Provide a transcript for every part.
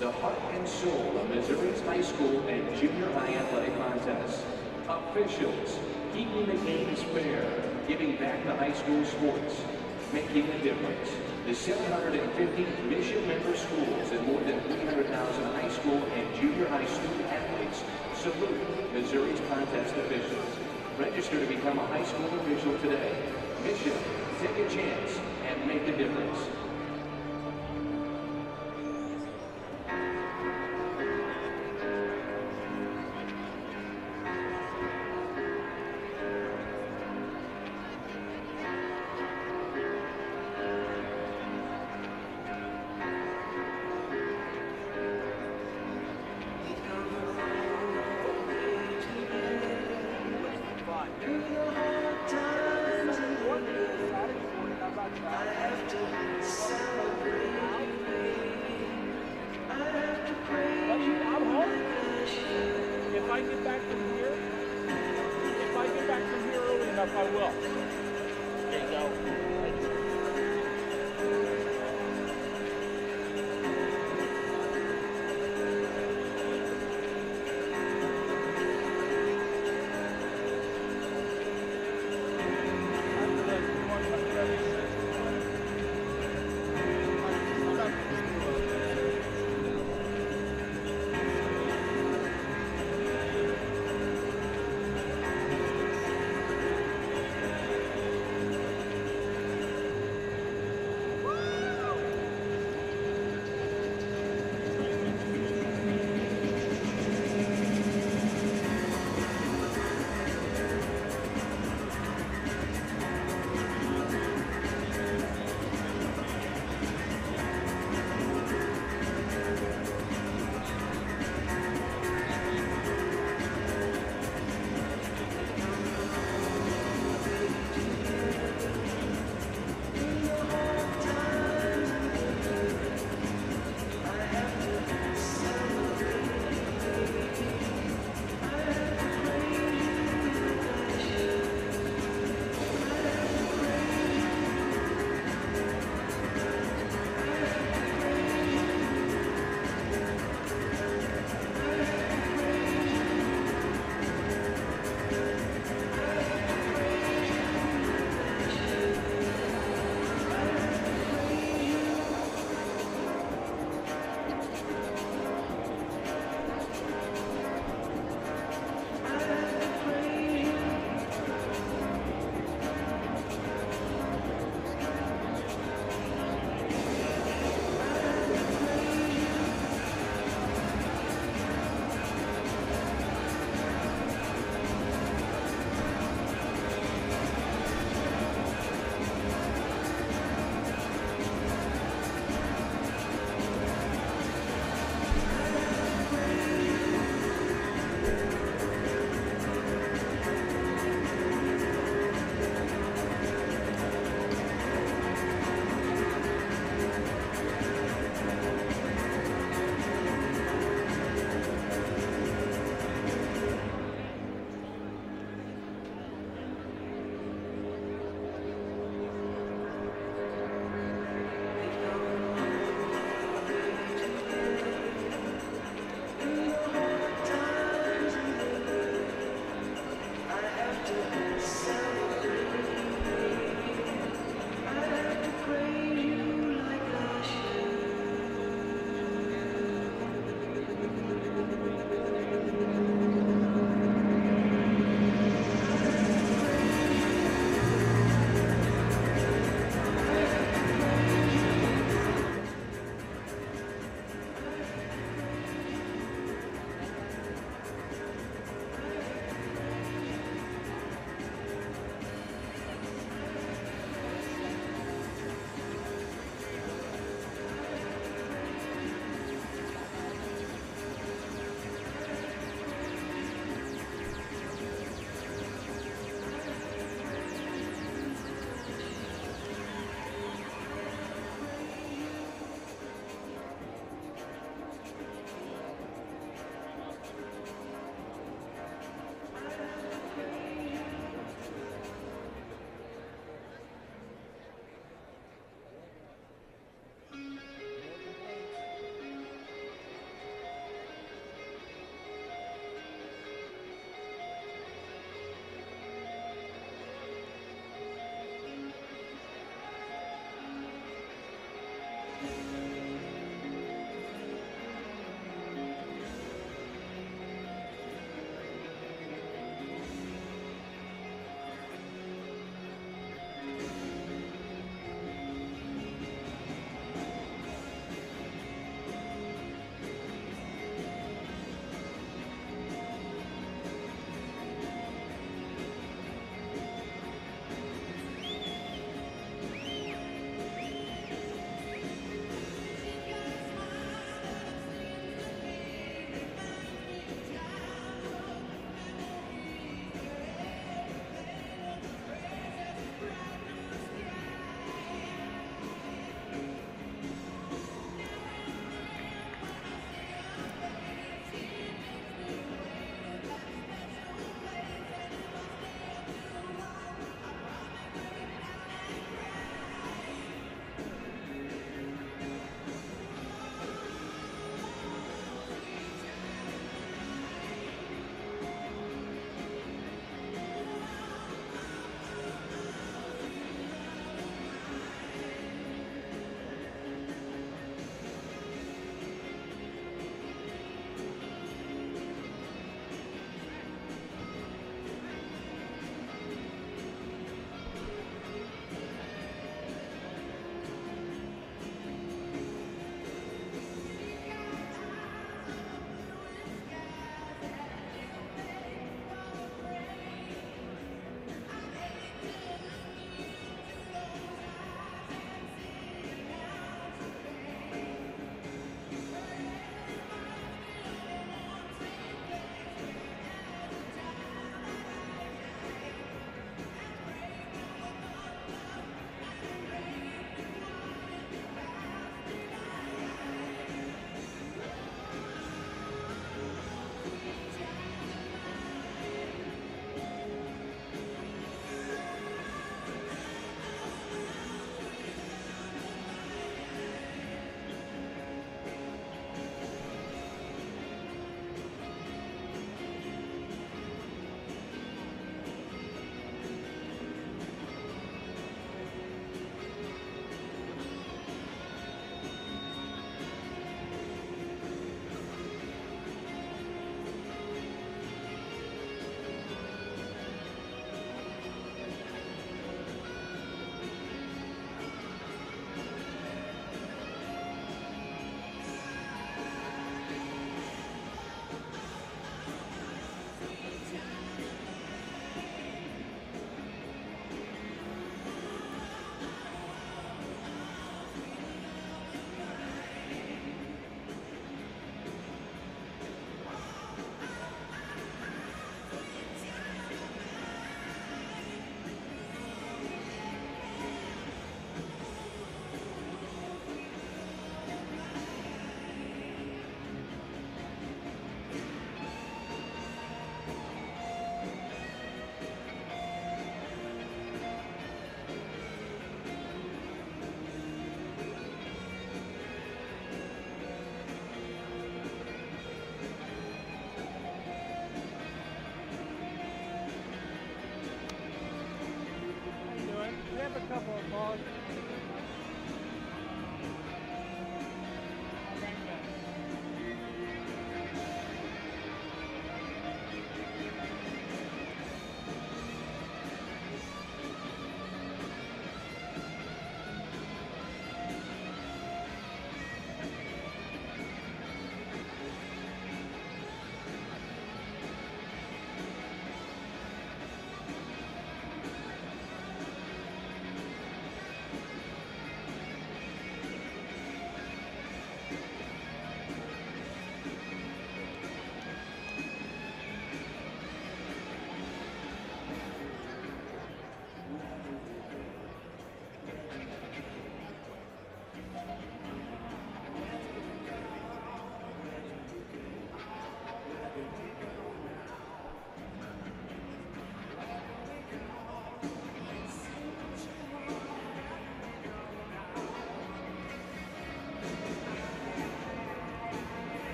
the heart and soul of Missouri's high school and junior high athletic contests. Officials, keeping the games fair, giving back to high school sports, making a difference. The 750 mission member schools and more than 300,000 high school and junior high student athletes salute Missouri's contest officials. Register to become a high school official today. Mission, take a chance, and make a difference.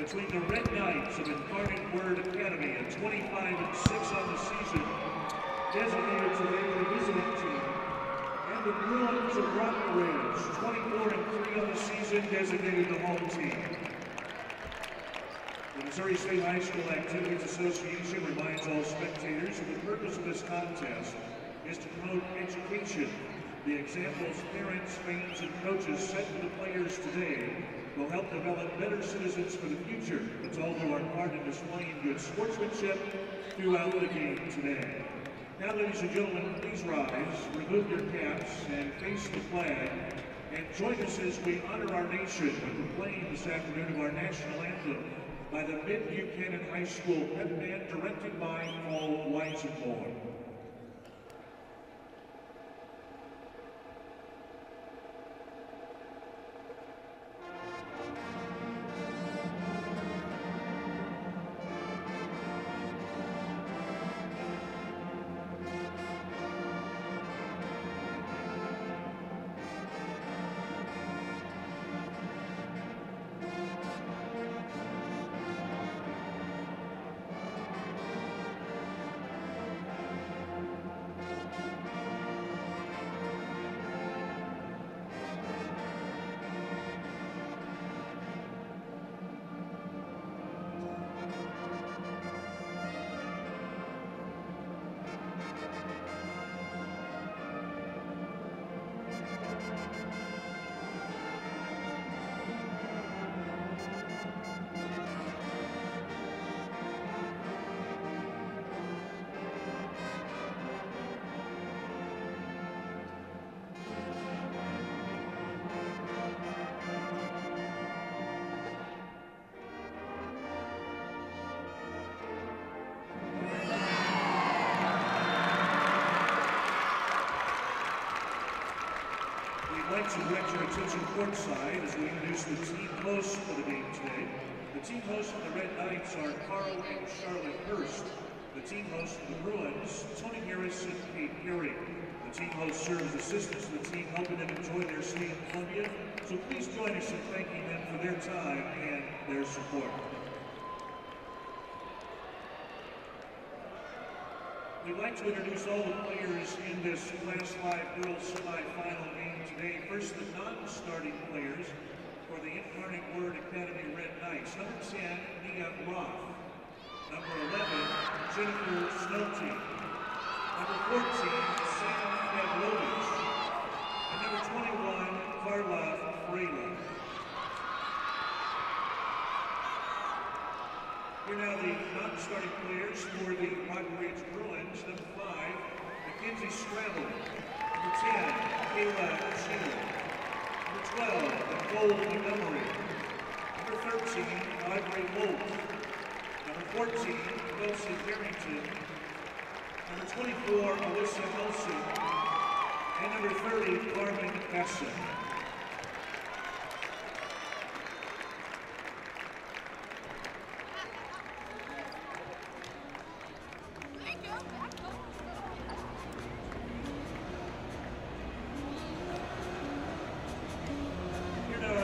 between the Red Knights of Incarnate Word Academy at 25-6 on the season, designated today the visiting team, and the Bruins of Rock Ridge, 24-3 on the season, designated the home team. The Missouri State High School Activities Association reminds all spectators that the purpose of this contest is to promote education. The examples parents, fans, and coaches set for the players today will help develop better citizens for the future. Let's all do our part in displaying good sportsmanship throughout the game today. Now, ladies and gentlemen, please rise, remove your caps, and face the flag, and join us as we honor our nation with the playing this afternoon of our national anthem by the Mid-Buchanan High School Pep Band, directed by Paul Weisenborn. I'd like to direct your attention courtside as we introduce the team hosts for the game today. The team hosts of the Red Knights are Carl and Charlotte Hurst. The team hosts of the Bruins, Tony Harris and Kate Perry. The team hosts serve as assistants to the team, helping them enjoy their stay in Columbia. So please join us in thanking them for their time and their support. We'd like to introduce all the players in this Class 5 girls semifinal game today. First, the non-starting players for the Incarnate Word Academy Red Knights. Number 10, Nia Roth. Number 11, Jennifer Snolte. Number 14, Sam Pavlovich. And number 21, Carla Freyla. Here now the non-starting players for the Rock Ridge Bruins. Number 5, Mackenzie Scrabble. Number 10, Kayla Sheeler. Number 12, Nicole Montgomery. Number 13, Audrey Wolf. Number 14, Kelsey Barrington. Number 24, Alyssa Nelson. And number 30, Carmen Casson.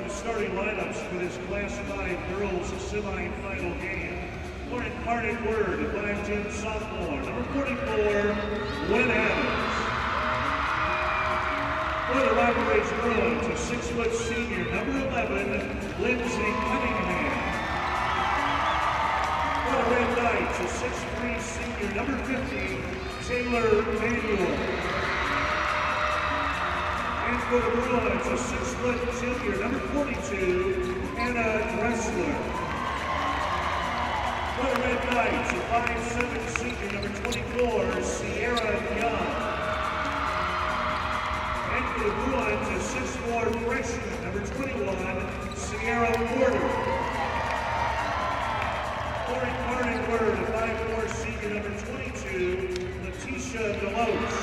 Starting lineups for this Class 5 girls semi-final game. For Incarnate Word, a 5'10" sophomore. Number 44, Lynn Adams. For the Rock Ridge Bruins, a 6' senior. Number 11, Lindsay Cunningham. For the Red Knights, a 6'3" senior. Number 50, Taylor Manuel. And for the Bruins, a 6' junior, number 42, Anna Dressler. For the Red Knights, a 5'7" senior, number 24, Sierra Young. And for the Bruins, a 6'4" freshman, number 21, Sierra Porter. For Incarnate Word, a 5'4" senior, number 22, Letitia Deloach.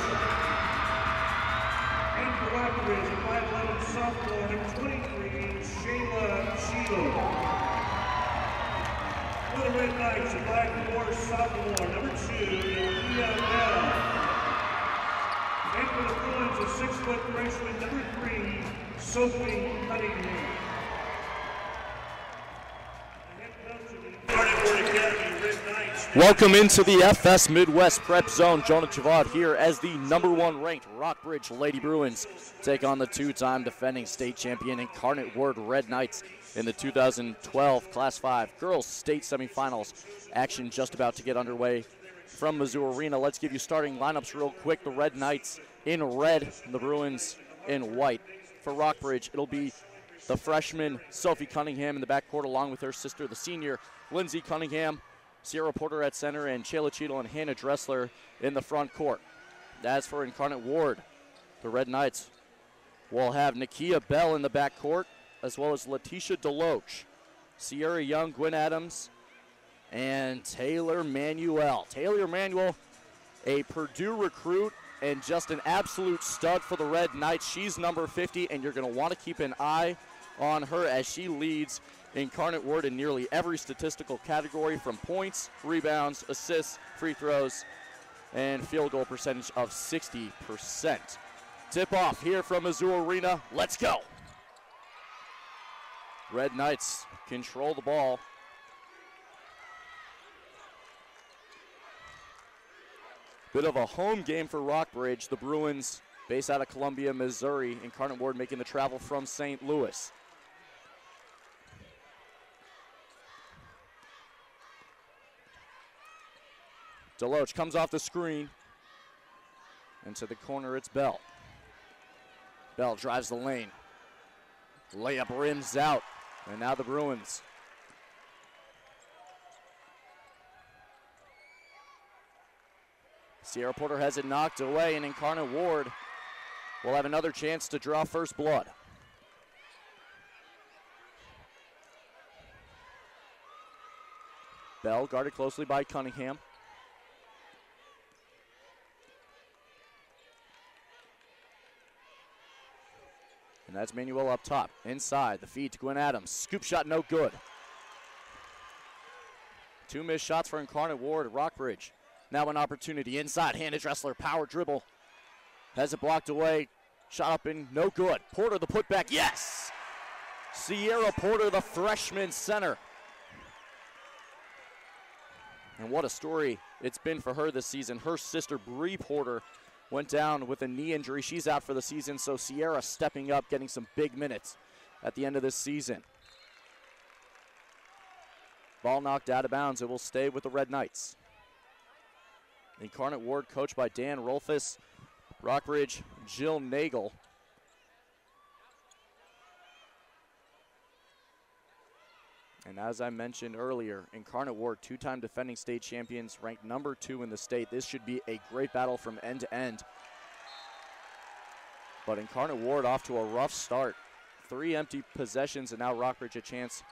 Rock Ridge, a 5'11" sophomore, number 23, Shayla Cheeto. For the Red Knights, a 5'4" sophomore, number 2, Leah Bell. And for the Bruins, a 6' freshman, number 3, Sophie Cunningham. The head coach Welcome into the FS Midwest Prep Zone. Jonah Chavod here as the #1 ranked Rockbridge Lady Bruins take on the two-time defending state champion Incarnate Word Red Knights in the 2012 Class 5 Girls State Semifinals. Action just about to get underway from Mizzou Arena. Let's give you starting lineups real quick. The Red Knights in red, the Bruins in white. For Rockbridge, it'll be the freshman Sophie Cunningham in the backcourt along with her sister, the senior Lindsay Cunningham, Sierra Porter at center, and Shayla Cheadle and Hannah Dressler in the front court. As for Incarnate Ward, the Red Knights will have Nakia Bell in the backcourt, as well as Letitia Deloach, Sierra Young, Gwen Adams, and Taylor Manuel. Taylor Manuel, a Purdue recruit and just an absolute stud for the Red Knights. She's number 50, and you're going to want to keep an eye on her as she leads Incarnate Word in nearly every statistical category, from points, rebounds, assists, free throws, and field goal percentage of 60%. Tip off here from Mizzou Arena. Let's go. Red Knights control the ball. Bit of a home game for Rockbridge. The Bruins, based out of Columbia, Missouri. Incarnate Word making the travel from St. Louis. Deloach comes off the screen. Into the corner, it's Bell. Bell drives the lane. Layup rims out. And now the Bruins. Sierra Porter has it knocked away, and Incarnate Ward will have another chance to draw first blood. Bell guarded closely by Cunningham. And that's Manuel up top. Inside, the feed to Gwen Adams. Scoop shot, no good. Two missed shots for Incarnate Ward at Rockbridge. Now an opportunity inside. Hannah Dressler, power dribble. Has it blocked away. Shot up in, no good. Porter, the putback, yes! Sierra Porter, the freshman center. And what a story it's been for her this season. Her sister, Bree Porter, went down with a knee injury. She's out for the season, so Sierra stepping up, getting some big minutes at the end of this season. Ball knocked out of bounds. It will stay with the Red Knights. Incarnate Ward coached by Dan Rolfus. Rockbridge, Jill Nagel. And as I mentioned earlier, Incarnate Ward, two-time defending state champions, ranked #2 in the state. This should be a great battle from end to end. But Incarnate Ward off to a rough start. 3 empty possessions, and now Rockbridge a chance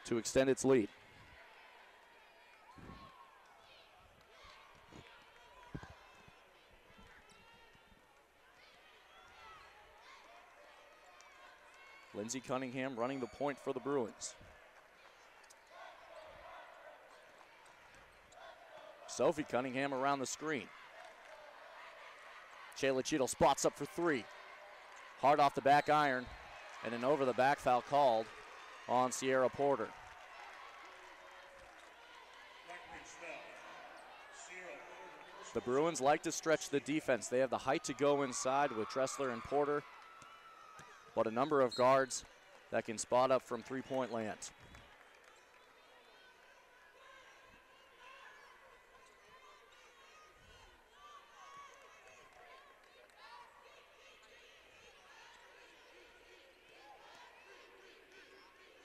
to extend its lead. Lindsay Cunningham running the point for the Bruins. Sophie Cunningham around the screen. Shayla Cheadle spots up for 3. Hard off the back iron, and an over the back foul called on Sierra Porter. The Bruins like to stretch the defense. They have the height to go inside with Dressler and Porter, but a number of guards that can spot up from three-point land.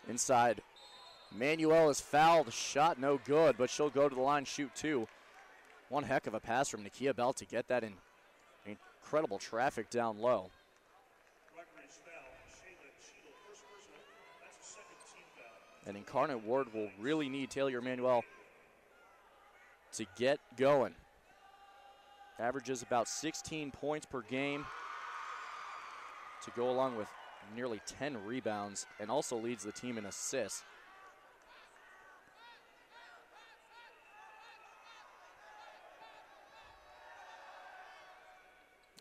Inside, Manuel is fouled. Shot no good, but she'll go to the line, shoot 2. One heck of a pass from Nakia Bell to get that in incredible traffic down low. And Incarnate Ward will really need Taylor Manuel to get going. Averages about 16 points per game to go along with nearly 10 rebounds, and also leads the team in assists.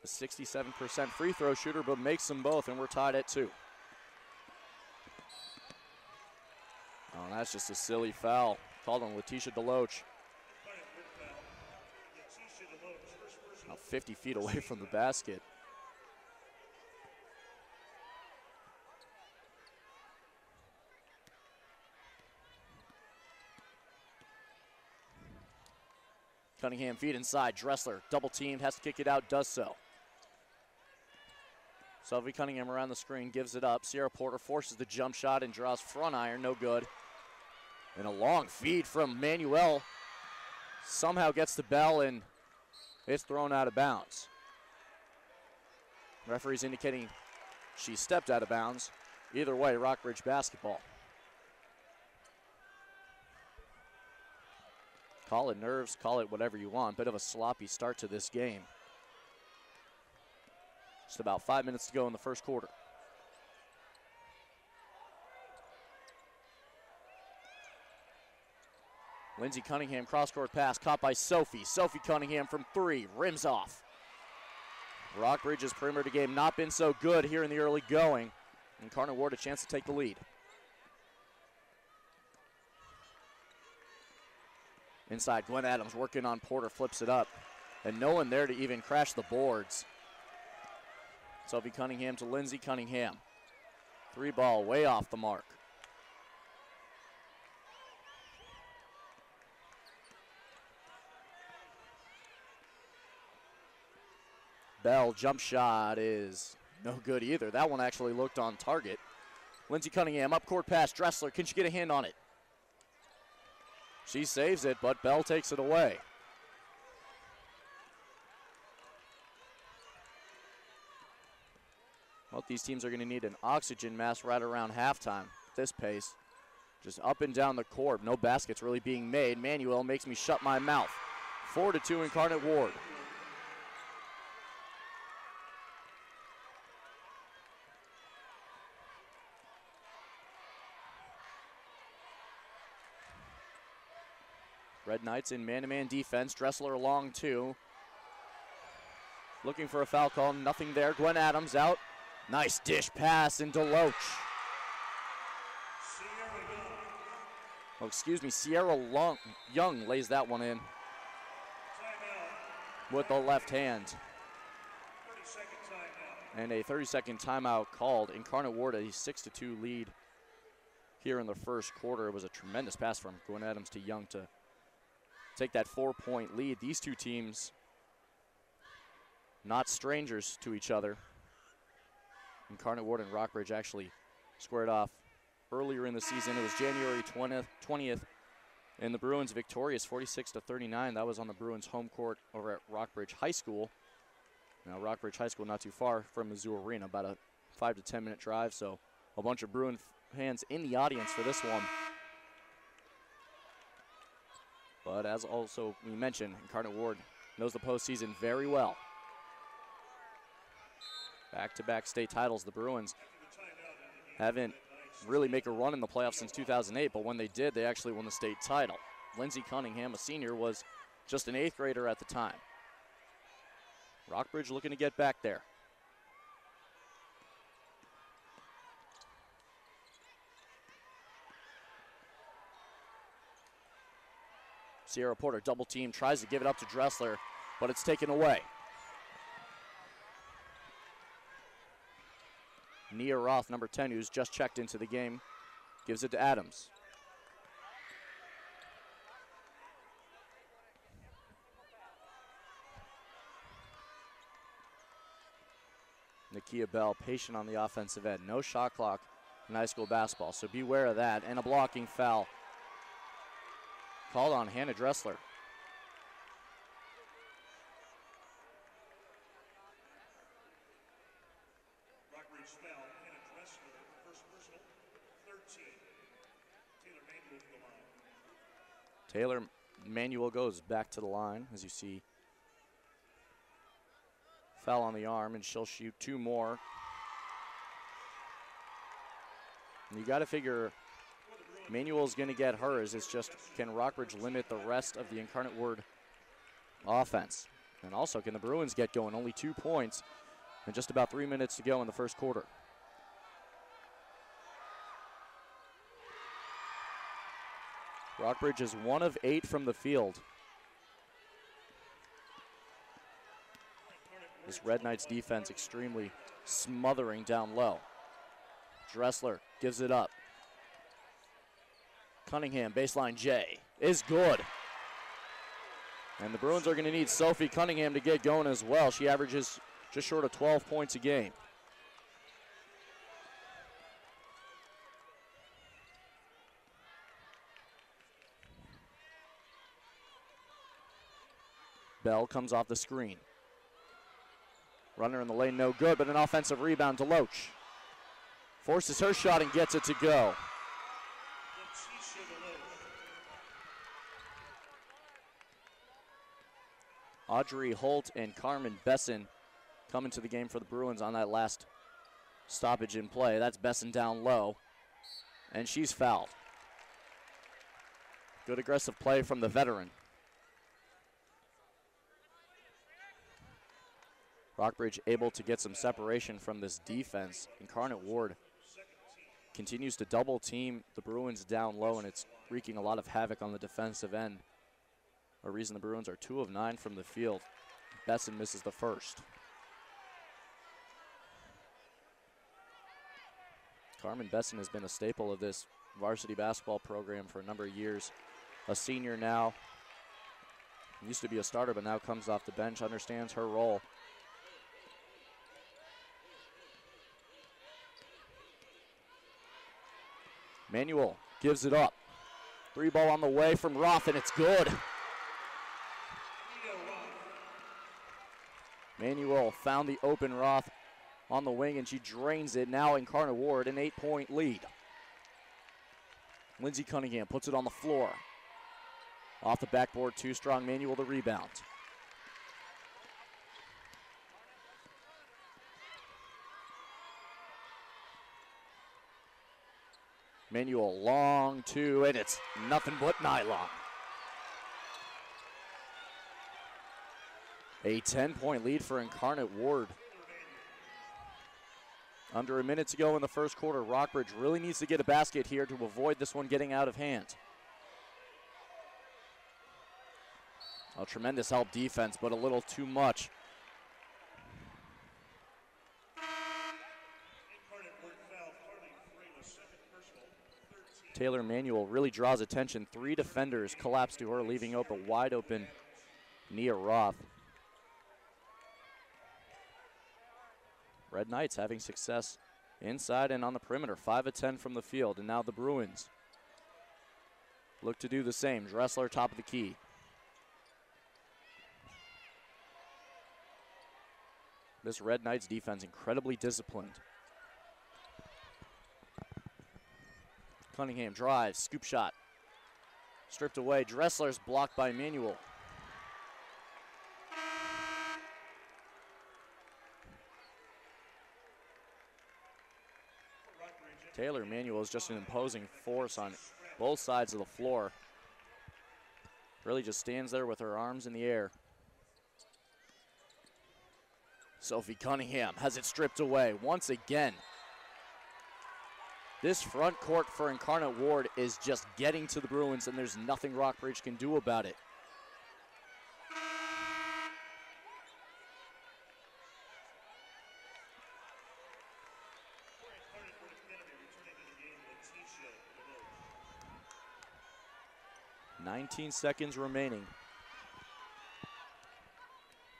A 67% free throw shooter, but makes them both, and we're tied at 2. Oh, That's just a silly foul. Called on Letitia Deloach. About 50 feet away from the basket. Cunningham feed inside. Dressler double teamed, has to kick it out, does so. Sophie Cunningham around the screen, gives it up. Sierra Porter forces the jump shot and draws front iron, no good. And a long feed from Manuel. Somehow gets the bell and it's thrown out of bounds. Referee's indicating she stepped out of bounds. Either way, Rockbridge basketball. Call it nerves, call it whatever you want. Bit of a sloppy start to this game. Just about 5 minutes to go in the first quarter. Lindsey Cunningham, cross-court pass, caught by Sophie. Sophie Cunningham from 3, rims off. Rockbridge's perimeter game not been so good here in the early going. Incarnate Ward a chance to take the lead. Inside, Gwen Adams working on Porter, flips it up. And no one there to even crash the boards. Sophie Cunningham to Lindsey Cunningham. 3 ball way off the mark. Bell jump shot is no good either. That one actually looked on target. Lindsey Cunningham, up court pass, Dressler, can she get a hand on it? She saves it, but Bell takes it away. Both these teams are going to need an oxygen mask right around halftime at this pace. Just up and down the court. No baskets really being made. Manuel makes me shut my mouth. 4-2 Incarnate Ward. Red Knights in man-to-man defense. Dressler along 2. Looking for a foul call. Nothing there. Gwen Adams out. Nice dish pass in Deloach. Oh, excuse me. Sierra Young lays that one in with the left hand. And a 30-second timeout called. Incarnate Ward a 6-2 lead here in the first quarter. It was a tremendous pass from Gwen Adams to Young to take that 4-point lead. These two teams not strangers to each other. Incarnate Ward and Rockbridge actually squared off earlier in the season. It was January 20th, and the Bruins victorious 46-39. That was on the Bruins home court over at Rockbridge High School. Now Rockbridge High School not too far from Mizzou Arena, about a 5 to 10 minute drive, so a bunch of Bruin fans in the audience for this one. But as also we mentioned, Incarnate Ward knows the postseason very well. Back-to-back state titles. The Bruins haven't really make a run in the playoffs since 2008, but when they did, they actually won the state title. Lindsey Cunningham, a senior, was just an 8th grader at the time. Rockbridge looking to get back there. Sierra Porter double team, tries to give it up to Dressler, but it's taken away. Nia Roth, number 10, who's just checked into the game, gives it to Adams. Nakia Bell patient on the offensive end. No shot clock in high school basketball, so beware of that. And a blocking foul called on Hannah Dressler. Rockbridge foul, Hannah Dressler, first personal, 13. Taylor Manuel to the line. Taylor Manuel goes back to the line, as you see. Foul on the arm, and she'll shoot 2 more. And you got to figure Manuel's going to get hers. It's just, can Rockbridge limit the rest of the Incarnate Word offense? And also, can the Bruins get going? Only 2 points and just about 3 minutes to go in the first quarter. Rockbridge is 1 of 8 from the field. This Red Knights defense extremely smothering down low. Dressler gives it up. Cunningham, baseline J, is good. And the Bruins are going to need Sophie Cunningham to get going as well. She averages just short of 12 points a game. Bell comes off the screen. Runner in the lane, no good, but an offensive rebound to Loach. Forces her shot and gets it to go. Audrey Holt and Carmen Besson come into the game for the Bruins on that last stoppage in play. That's Besson down low, and she's fouled. Good aggressive play from the veteran. Rockbridge able to get some separation from this defense. Incarnate Ward continues to double team the Bruins down low, and it's wreaking a lot of havoc on the defensive end. A reason the Bruins are 2 of 9 from the field. Besson misses the first. Carmen Besson has been a staple of this varsity basketball program for a number of years. A senior now. Used to be a starter, but now comes off the bench, understands her role. Manuel gives it up. 3 ball on the way from Roth, and it's good. Manuel found the open Roth on the wing, and she drains it. Now Incarnate Ward an 8-point lead. Lindsey Cunningham puts it on the floor. Off the backboard, too strong. Manuel the rebound. Manuel long 2, and it's nothing but nylon. A 10-point lead for Incarnate Ward. Under a minute to go in the first quarter, Rockbridge really needs to get a basket here to avoid this one getting out of hand. A tremendous help defense, but a little too much. Taylor Manuel really draws attention. 3 defenders collapse to her, leaving a wide open Nia Roth. Red Knights having success inside and on the perimeter. 5 of 10 from the field, and now the Bruins look to do the same. Dressler top of the key. This Red Knights defense incredibly disciplined. Cunningham drives, scoop shot. Stripped away, Dressler's blocked by Manuel. Taylor Manuel is just an imposing force on both sides of the floor. Really just stands there with her arms in the air. Sophie Cunningham has it stripped away once again. This front court for Incarnate Ward is just getting to the Bruins, and there's nothing Rockbridge can do about it. "19 seconds remaining.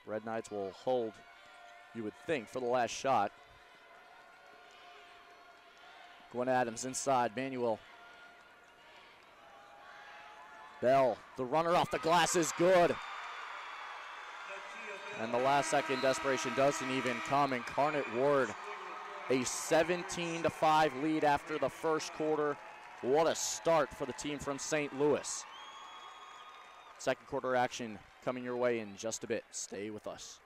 Red Knights will hold, you would think, for the last shot. Gwen Adams inside, Manuel. Bell, the runner off the glass is good. And the last second desperation doesn't even come. Incarnate Ward, a 17-5 lead after the first quarter. What a start for the team from St. Louis. Second quarter action coming your way in just a bit. Stay with us.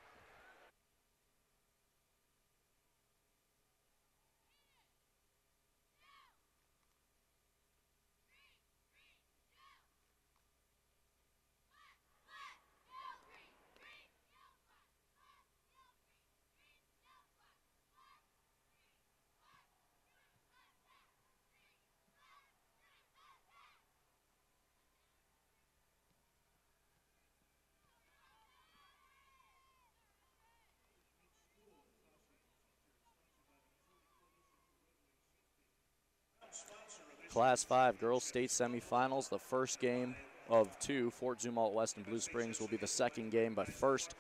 Class 5 girls state semifinals. The first game of 2, Fort Zumwalt West and Blue Springs will be the second game. But first,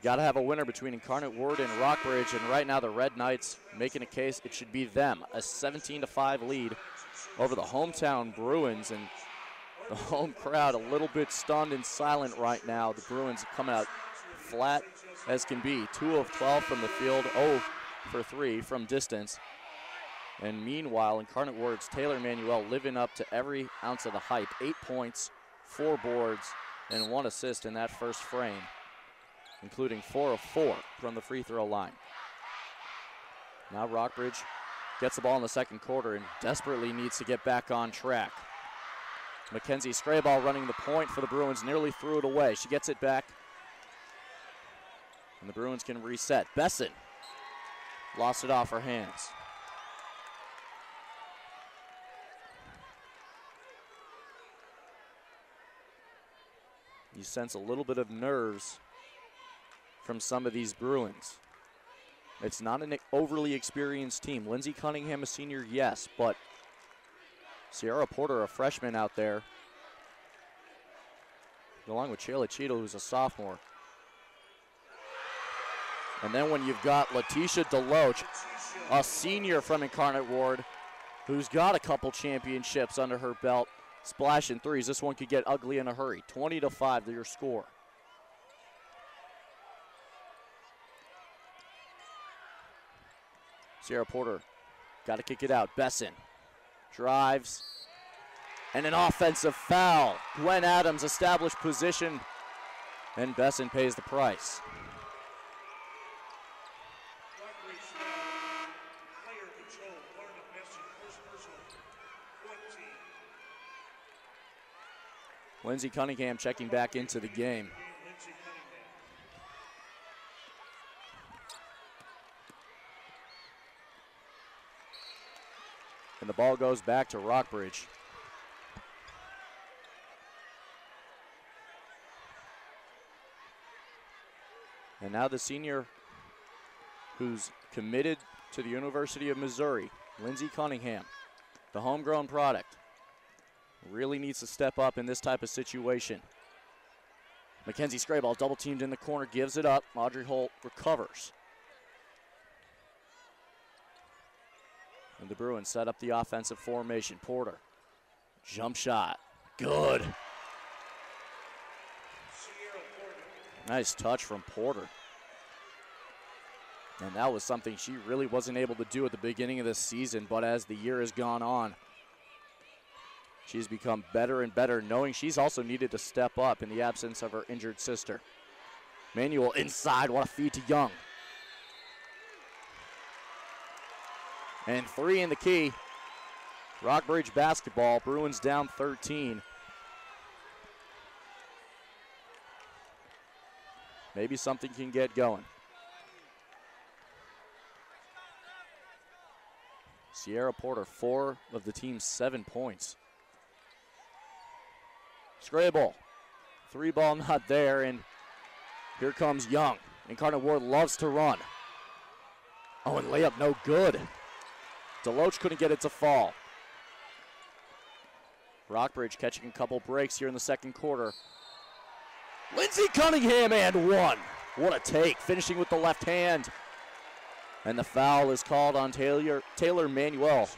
got to have a winner between Incarnate Word and Rockbridge. And right now the Red Knights making a case it should be them. A 17-5 lead over the hometown Bruins. And the home crowd a little bit stunned and silent right now. The Bruins coming out flat as can be. 2 of 12 from the field, 0 for 3 from distance. And meanwhile, Incarnate Word's Taylor Manuel living up to every ounce of the hype. 8 points, 4 boards, and 1 assist in that first frame, including 4 of 4 from the free throw line. Now Rockbridge gets the ball in the second quarter and desperately needs to get back on track. Mackenzie Scrayball running the point for the Bruins, nearly threw it away. She gets it back, and the Bruins can reset. Besson lost it off her hands. You sense a little bit of nerves from some of these Bruins. It's not an overly experienced team. Lindsey Cunningham, a senior, yes, but Sierra Porter, a freshman out there, along with Shayla Cheadle, who's a sophomore. And then when you've got Letitia Deloach, a senior from Incarnate Ward, who's got a couple championships under her belt, splashing threes. This one could get ugly in a hurry. 20-5 to your score. Sierra Porter got to kick it out. Besson drives, and an offensive foul. Gwen Adams established position, and Besson pays the price. Lindsey Cunningham checking back into the game. And the ball goes back to Rockbridge. And now the senior who's committed to the University of Missouri, Lindsey Cunningham, the homegrown product, really needs to step up in this type of situation. Mackenzie Scrayball double teamed in the corner, gives it up. Audrey Holt recovers. And the Bruins set up the offensive formation. Porter, jump shot, good. Nice touch from Porter. And that was something she really wasn't able to do at the beginning of this season, but as the year has gone on, she's become better and better, knowing she's also needed to step up in the absence of her injured sister. Manuel inside, what a feed to Young. And 3 in the key. Rockbridge basketball, Bruins down 13. Maybe something can get going. Sierra Porter, 4 of the team's 7 points. Scrabble, 3 ball not there, and here comes Young. Incarnate Ward loves to run. Oh, and layup no good. Deloach couldn't get it to fall. Rockbridge catching a couple breaks here in the second quarter. Lindsey Cunningham and 1. What a take, finishing with the left hand. And the foul is called on Taylor Manuel.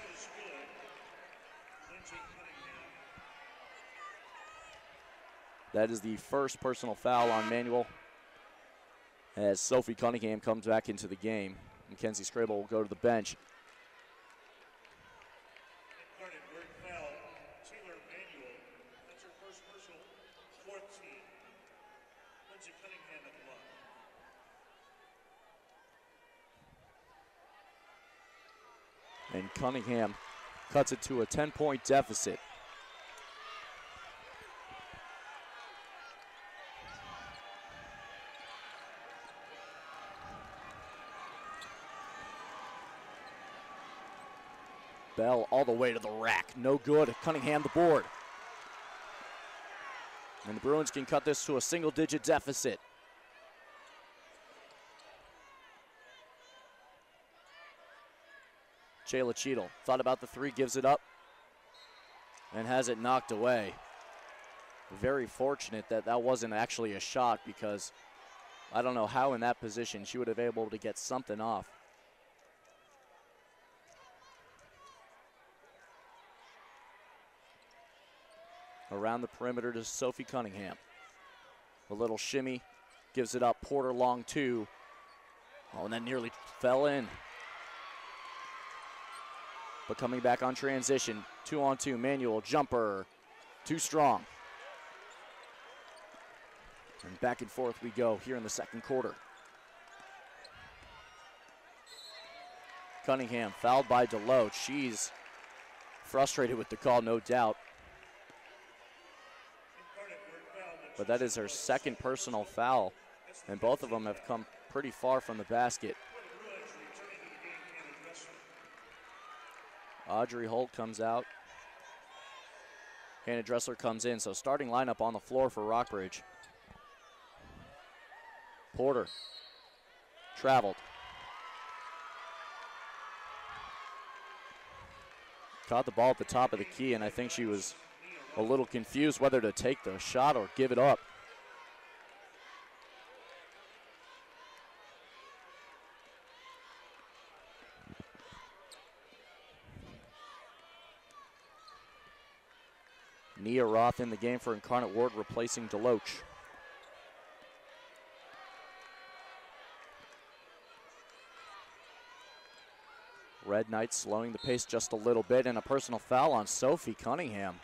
That is the first personal foul on Manuel as Sophie Cunningham comes back into the game. Mackenzie Scrabble will go to the bench. And Cunningham cuts it to a 10-point deficit. Bell all the way to the rack. No good. Cunningham the board. And the Bruins can cut this to a single-digit deficit. Shayla Cheadle thought about the 3, gives it up. and has it knocked away. Very fortunate that that wasn't actually a shot, because I don't know how in that position she would have been able to get something off. Around the perimeter to Sophie Cunningham. A little shimmy, gives it up. Porter long two. Oh, and that nearly fell in. But coming back on transition, 2-on-2, manual jumper, too strong. And back and forth we go here in the second quarter. Cunningham fouled by Deloach. She's frustrated with the call, no doubt. But that is her second personal foul, and both of them have come pretty far from the basket. Audrey Holt comes out. Hannah Dressler comes in, so starting lineup on the floor for Rockbridge. Porter traveled. Caught the ball at the top of the key, and I think she was a little confused whether to take the shot or give it up. Nia Roth in the game for Incarnate Ward, replacing Deloach. Red Knights slowing the pace just a little bit, and a personal foul on Sophie Cunningham.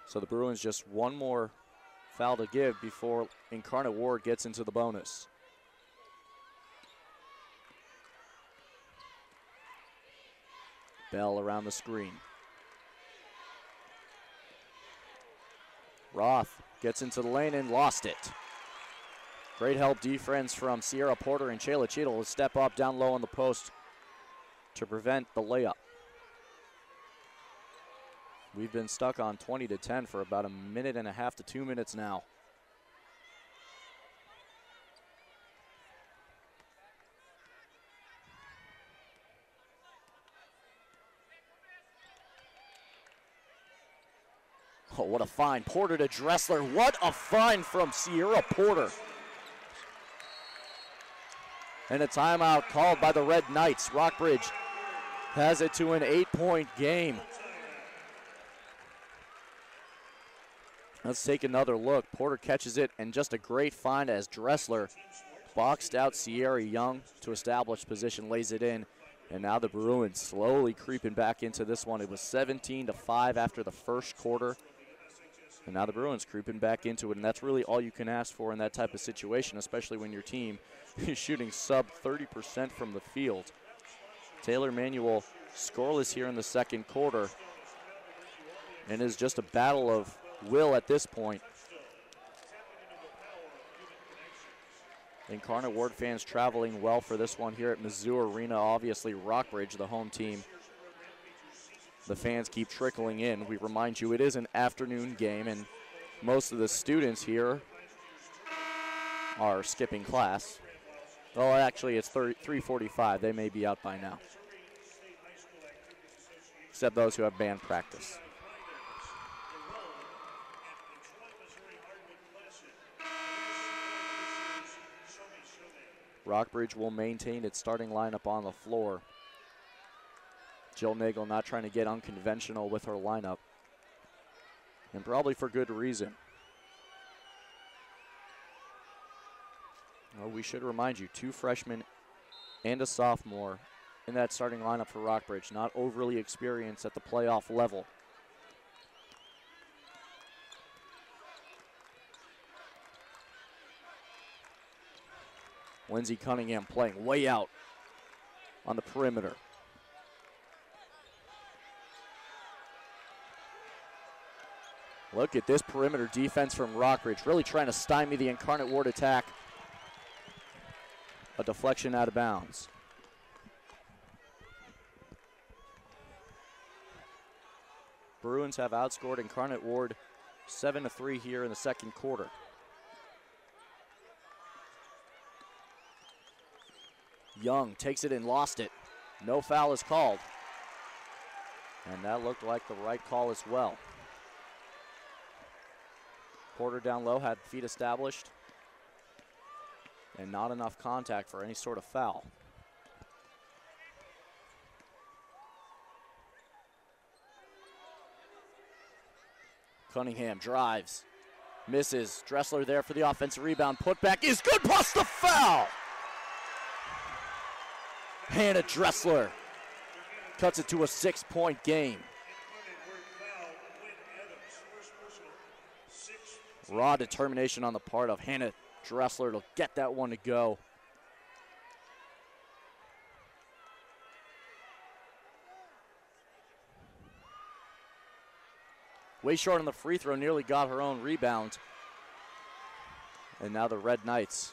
So the Bruins just one more foul to give before Incarnate Ward gets into the bonus. Bell around the screen. Roth gets into the lane and lost it. Great help defense from Sierra Porter, and Shayla Cheadle will step up down low on the post to prevent the layup. We've been stuck on 20-10 for about a minute and a half to 2 minutes now. Oh, what a find. Porter to Dressler. What a find from Sierra Porter. And a timeout called by the Red Knights. Rockbridge has it to an 8-point game. Let's take another look. Porter catches it, and just a great find as Dressler boxed out Sierra Young to establish position, lays it in. And now the Bruins slowly creeping back into this one. It was 17-5 after the first quarter. And now the Bruins creeping back into it, and that's really all you can ask for in that type of situation, especially when your team is shooting sub 30% from the field. Taylor Manuel scoreless here in the second quarter, and is just a battle of will at this point. Incarnate Ward fans traveling well for this one here at Mizzou Arena. Obviously Rockbridge, the home team. The fans keep trickling in. We remind you it is an afternoon game, and most of the students here are skipping class. Well, actually it's 3:45. They may be out by now, except those who have band practice. Rockbridge will maintain its starting lineup on the floor. Jill Nagel not trying to get unconventional with her lineup, and probably for good reason. Well, we should remind you, 2 freshmen and a sophomore in that starting lineup for Rockbridge, not overly experienced at the playoff level. Lindsey Cunningham playing way out on the perimeter. Look at this perimeter defense from Rockbridge, really trying to stymie the Incarnate Ward attack. A deflection out of bounds. Bruins have outscored Incarnate Ward 7-3 here in the second quarter. Young takes it and lost it. No foul is called. And that looked like the right call as well. Porter down low, had feet established. And not enough contact for any sort of foul. Cunningham drives, misses. Dressler there for the offensive rebound. Putback is good, plus the foul! Hannah Dressler cuts it to a 6-point game. Raw determination on the part of Hannah Dressler to get that one to go. Way short on the free throw, nearly got her own rebound. And now the Red Knights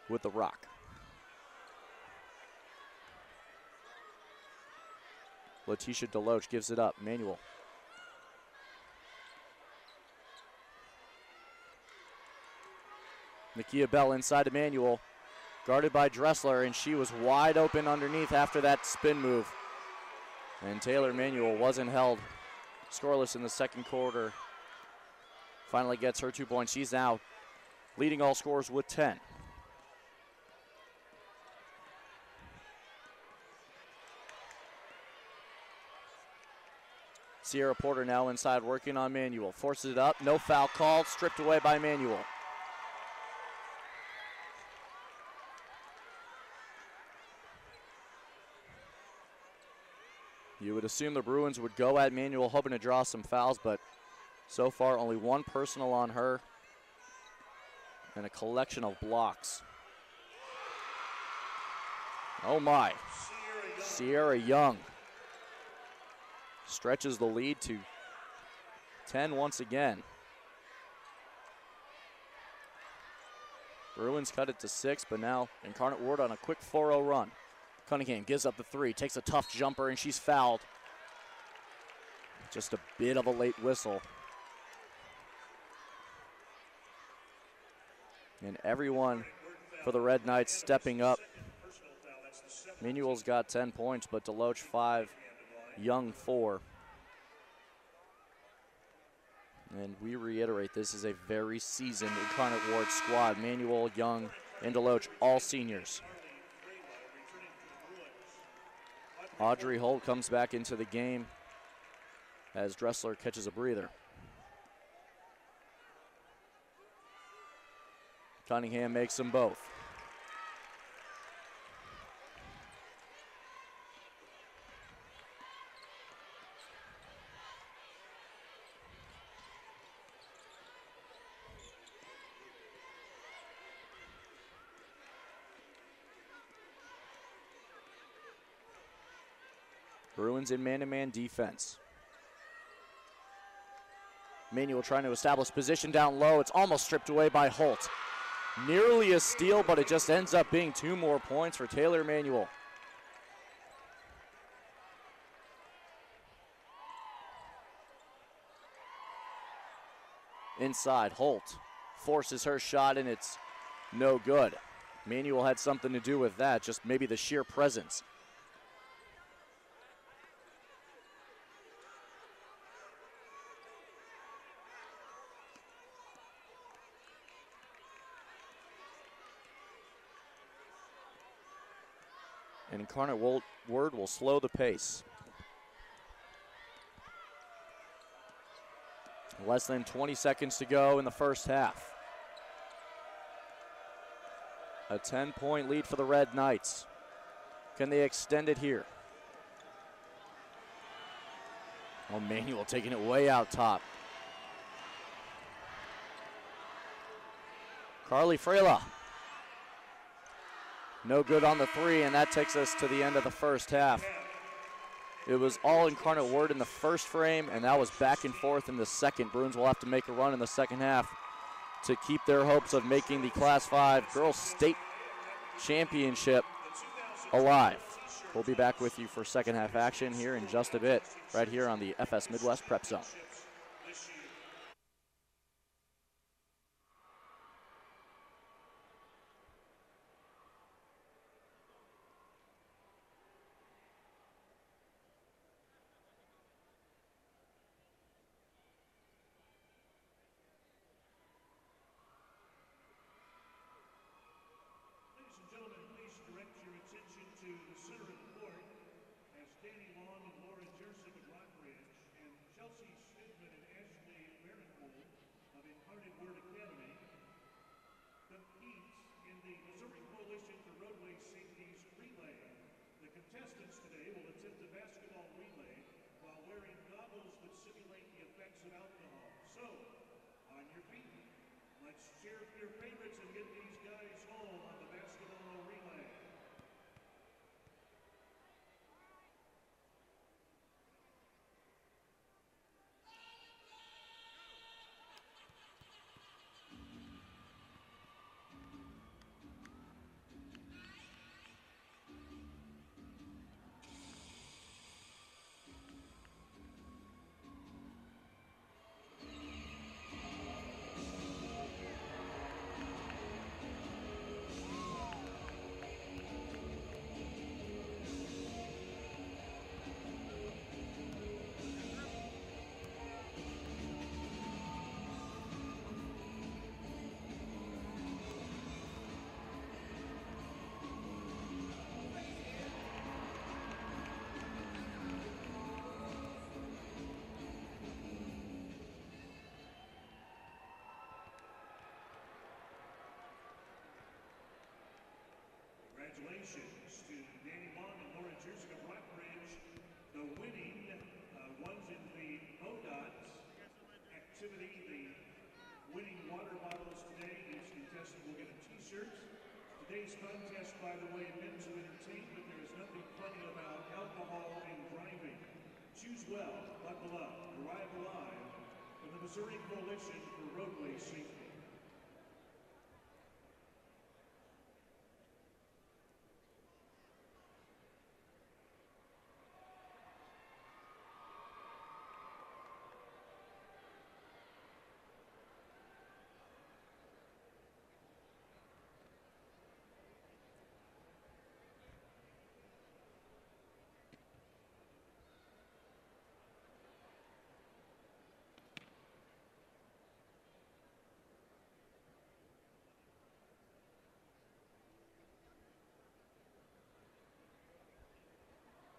with the rock. Letitia Deloach gives it up. Manuel. Nakia Bell inside Emmanuel, guarded by Dressler, and she was wide open underneath after that spin move. And Taylor Manuel wasn't held scoreless in the second quarter. Finally gets her 2 points. She's now leading all scorers with 10. Sierra Porter now inside working on Manuel. Forces it up, no foul called, stripped away by Manuel. You would assume the Bruins would go at Manuel hoping to draw some fouls, but so far only one personal on her and a collection of blocks. Oh my, Sierra Young stretches the lead to 10 once again. Bruins cut it to 6, but now Incarnate Word on a quick 4-0 run. Cunningham gives up the 3, takes a tough jumper, and she's fouled. Just a bit of a late whistle. And everyone for the Red Knights stepping up. Manuel's got 10 points, but Deloach 5, Young 4. And we reiterate, this is a very seasoned Incarnate Ward squad. Manuel, Young, and Deloach, all seniors. Audrey Holt comes back into the game as Dressler catches a breather. Cunningham makes them both. Bruins in man-to-man defense. Manuel trying to establish position down low. It's almost stripped away by Holt. Nearly a steal, but it just ends up being 2 more points for Taylor Manuel. Inside, Holt forces her shot, and it's no good. Manuel had something to do with that, just maybe the sheer presence. And Incarnate Word will slow the pace. Less than 20 seconds to go in the first half. A 10-point lead for the Red Knights. Can they extend it here? Oh, Manuel taking it way out top. Carly Frela. No good on the 3, and that takes us to the end of the first half. It was all Incarnate Word in the first frame, and that was back and forth in the second. Bruins will have to make a run in the second half to keep their hopes of making the Class 5 Girls State Championship alive. We'll be back with you for second half action here in just a bit, right here on the FS Midwest Prep Zone. Incarnate Word Academy competes in the Missouri Coalition for Roadway Safety's relay. The contestants today will attempt a basketball relay while wearing goggles that simulate the effects of alcohol. So, on your feet, let's cheer for your favorites and get these guys home on the basketball relay. Congratulations to Danny Long and Laura Jersey of Rockbridge, the winning ones in the ODOT activity, the winning water bottles today. Each contestant will get a t-shirt. Today's contest, by the way, meant to entertain, but there is nothing funny about alcohol and driving. Choose well, buckle up, arrive alive from the Missouri Coalition for Roadway Safety.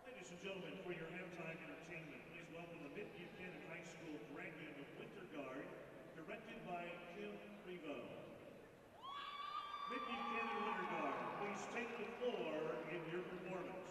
Ladies and gentlemen, for your halftime entertainment, please welcome the Mid-Buchanan High School Dragon of Winter Guard, directed by Kim Prevost. Mid-Buchanan Winter Guard, please take the floor in your performance.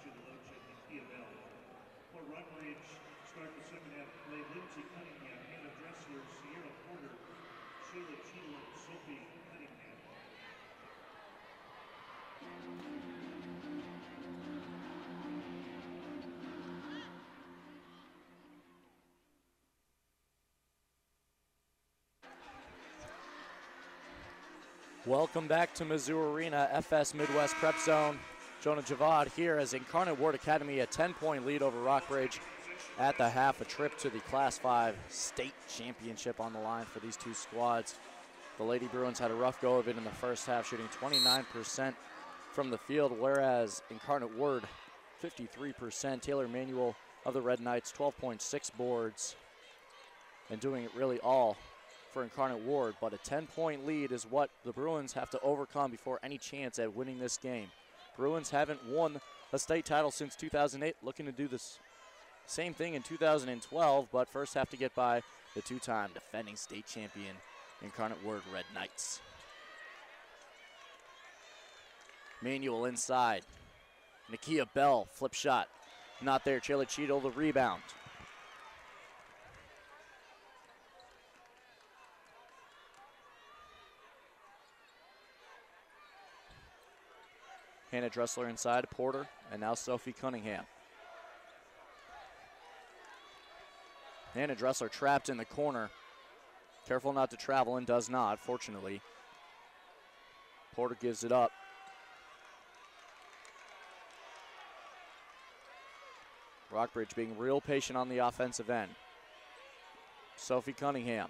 Letitia DeLoach and Nakia Bell. For Rockbridge, start the second half play. Lindsay Cunningham, Hannah Dressler, Sierra Porter, Sheila Cheadle, and Sophie Cunningham. Welcome back to Mizzou Arena, FS Midwest Prep Zone. Jonah Javad here as Incarnate Word Academy, a 10-point lead over Rockbridge at the half. A trip to the Class 5 state championship on the line for these two squads. The Lady Bruins had a rough go of it in the first half, shooting 29% from the field, whereas Incarnate Word, 53%. Taylor Manuel of the Red Knights, 12.6 boards, and doing it really all for Incarnate Ward. But a 10-point lead is what the Bruins have to overcome before any chance at winning this game. Bruins haven't won a state title since 2008, looking to do this same thing in 2012, but first have to get by the two-time defending state champion Incarnate Word Red Knights. Manuel inside. Nakia Bell, flip shot. Not there. Chayla Cheadle, the rebound. Hannah Dressler inside, Porter, and now Sophie Cunningham. Hannah Dressler trapped in the corner. Careful not to travel and does not, fortunately. Porter gives it up. Rockbridge being real patient on the offensive end. Sophie Cunningham.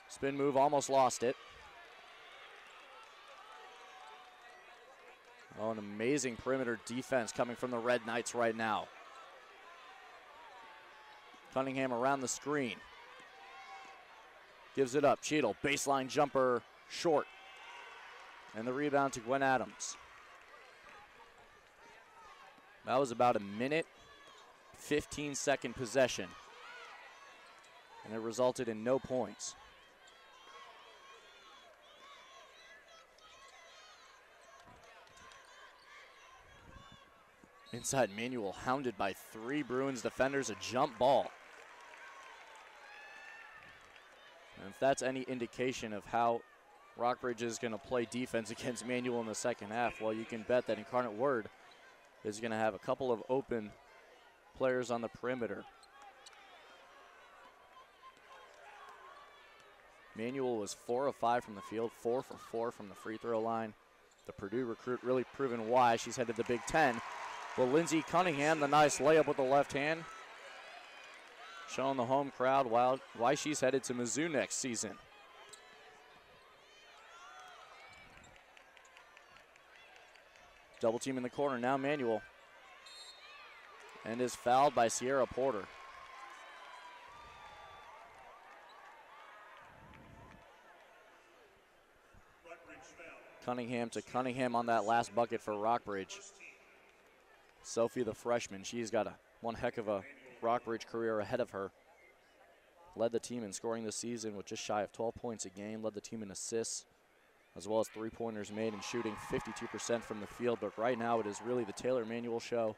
Spin move, almost lost it. Oh, an amazing perimeter defense coming from the Red Knights right now. Cunningham around the screen. Gives it up. Cheadle, baseline jumper, short. And the rebound to Gwen Adams. That was about a minute, 15-second possession. And it resulted in no points. Inside Manuel, hounded by three Bruins defenders, a jump ball. And if that's any indication of how Rockbridge is going to play defense against Manuel in the second half, well, you can bet that Incarnate Word is going to have a couple of open players on the perimeter. Manuel was 4 of 5 from the field, 4 for 4 from the free throw line. The Purdue recruit really proven why she's headed to the Big Ten. Well, Lindsey Cunningham, the nice layup with the left hand, showing the home crowd why she's headed to Mizzou next season. Double team in the corner now, Manuel. And is fouled by Sierra Porter. Cunningham to Cunningham on that last bucket for Rockbridge. Sophie, the freshman, she's got one heck of a Rockbridge career ahead of her. Led the team in scoring this season with just shy of 12 points a game. Led the team in assists, as well as three-pointers made, and shooting 52% from the field. But right now it is really the Taylor Manuel show.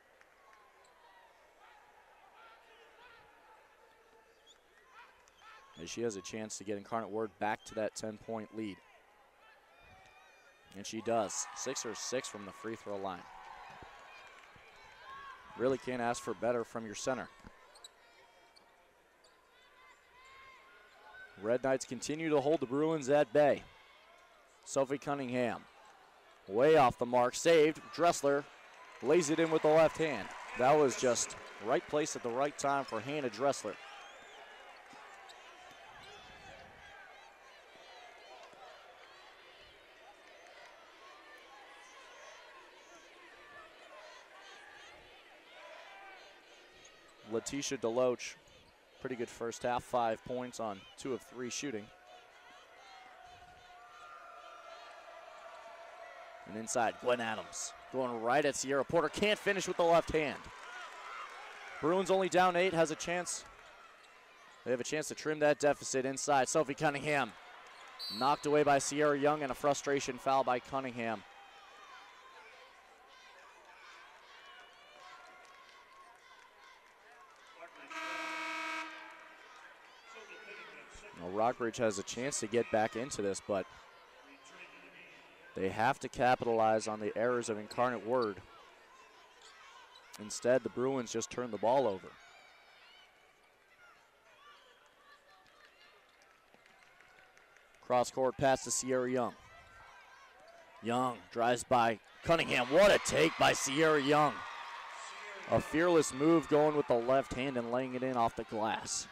As she has a chance to get Incarnate Word back to that 10-point lead. And she does. 6 or 6 from the free throw line. Really can't ask for better from your center. Red Knights continue to hold the Bruins at bay. Sophie Cunningham, way off the mark, saved. Dressler lays it in with the left hand. That was just right place at the right time for Hannah Dressler. Letitia DeLoach, pretty good first half, 5 points on 2 of 3 shooting. And inside, Gwen Adams going right at Sierra Porter. Can't finish with the left hand. Bruins only down 8, has a chance. They have a chance to trim that deficit inside. Sophie Cunningham knocked away by Sierra Young, and a frustration foul by Cunningham. Well, Rockbridge has a chance to get back into this, but they have to capitalize on the errors of Incarnate Word. Instead, the Bruins just turned the ball over. Cross-court pass to Sierra Young. Young drives by Cunningham. What a take by Sierra Young. A fearless move going with the left hand and laying it in off the glass.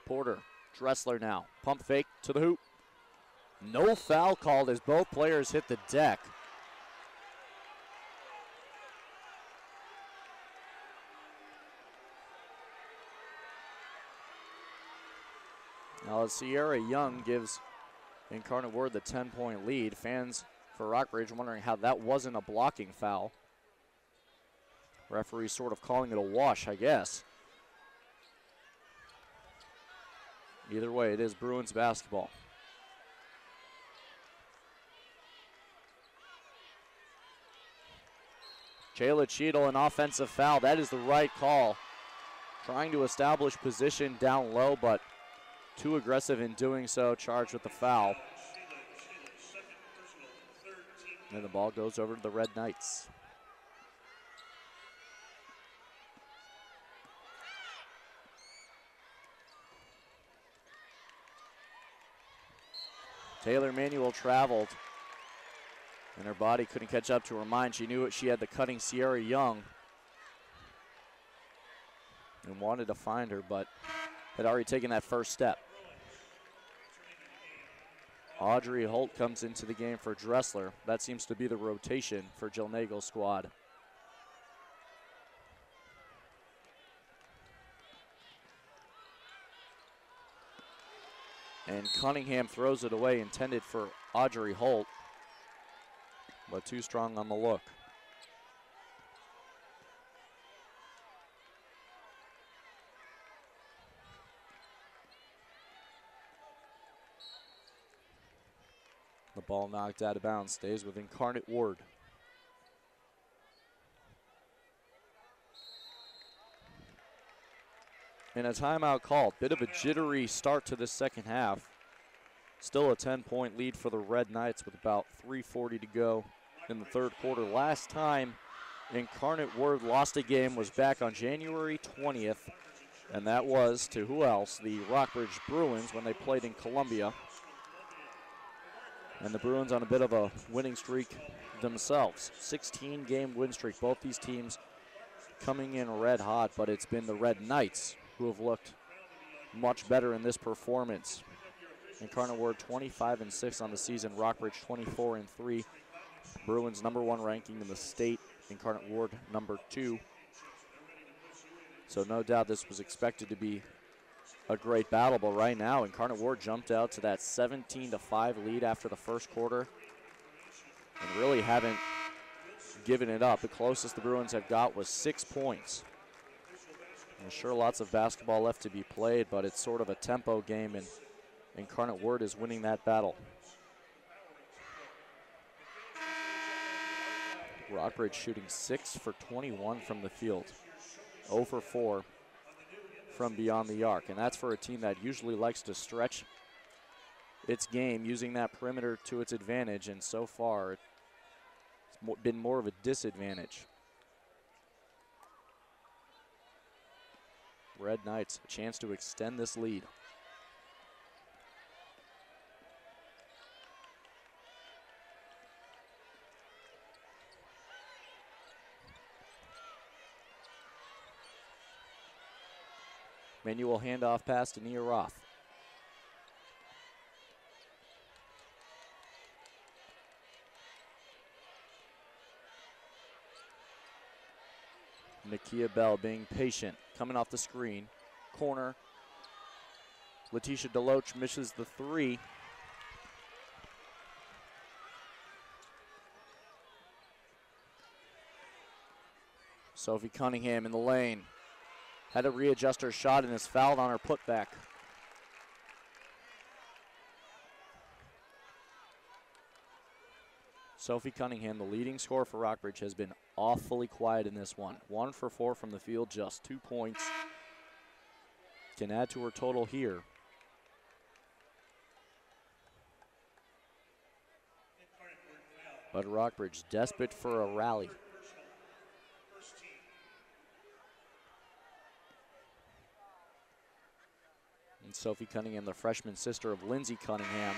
Porter, Dressler now. Pump fake to the hoop. No foul called as both players hit the deck. Now Sierra Young gives Incarnate Word the 10-point lead. Fans for Rockbridge wondering how that wasn't a blocking foul. Referee sort of calling it a wash, I guess. Either way, it is Bruins basketball. Jayla Cheadle, an offensive foul. That is the right call. Trying to establish position down low, but too aggressive in doing so, charged with the foul. And the ball goes over to the Red Knights. Taylor Manuel traveled, and her body couldn't catch up to her mind. She knew it. She had the cutting Sierra Young and wanted to find her, but had already taken that first step. Audrey Holt comes into the game for Dressler. That seems to be the rotation for Jill Nagel's squad. And Cunningham throws it away, intended for Audrey Holt, but too strong on the look. The ball knocked out of bounds, stays with Incarnate Word. And a timeout called. Bit of a jittery start to the second half. Still a 10-point lead for the Red Knights with about 3:40 to go in the third quarter. Last time Incarnate Word lost a game was back on January 20th, and that was to who else? The Rockbridge Bruins when they played in Columbia. And the Bruins on a bit of a winning streak themselves. 16-game win streak. Both these teams coming in red hot, but it's been the Red Knights who have looked much better in this performance. Incarnate Word 25-6 on the season. Rockbridge 24-3. Bruins #1 ranking in the state. Incarnate Word #2. So no doubt this was expected to be a great battle, but right now Incarnate Word jumped out to that 17-5 lead after the first quarter and really haven't given it up. The closest the Bruins have got was 6 points. There's sure lots of basketball left to be played, but it's sort of a tempo game, and Incarnate Word is winning that battle. Rockbridge shooting 6 for 21 from the field, 0 for 4 from beyond the arc, and that's for a team that usually likes to stretch its game using that perimeter to its advantage, and so far it's been more of a disadvantage. Red Knights, a chance to extend this lead. Manual handoff pass to Nia Roth. Nakia Bell being patient, coming off the screen. Corner. Letitia Deloach misses the three. Sophie Cunningham in the lane. Had to readjust her shot and is fouled on her putback. Sophie Cunningham, the leading scorer for Rockbridge, has been awfully quiet in this one. 1 for 4 from the field, just 2 points. can add to her total here. But Rockbridge desperate for a rally. And Sophie Cunningham, the freshman sister of Lindsay Cunningham.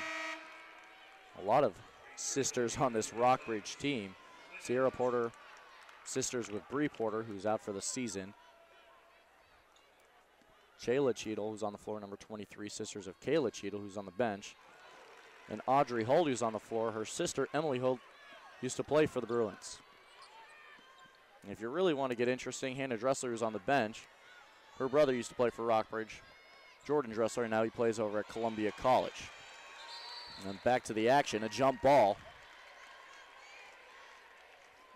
A lot of sisters on this Rockbridge team. Sierra Porter, sisters with Bree Porter, who's out for the season. Shayla Cheadle, who's on the floor, number 23, sisters of Kayla Cheadle, who's on the bench. And Audrey Holt, who's on the floor. Her sister, Emily Holt, used to play for the Bruins. And if you really want to get interesting, Hannah Dressler, who's on the bench. Her brother used to play for Rockbridge. Jordan Dressler, now he plays over at Columbia College. And then back to the action, a jump ball.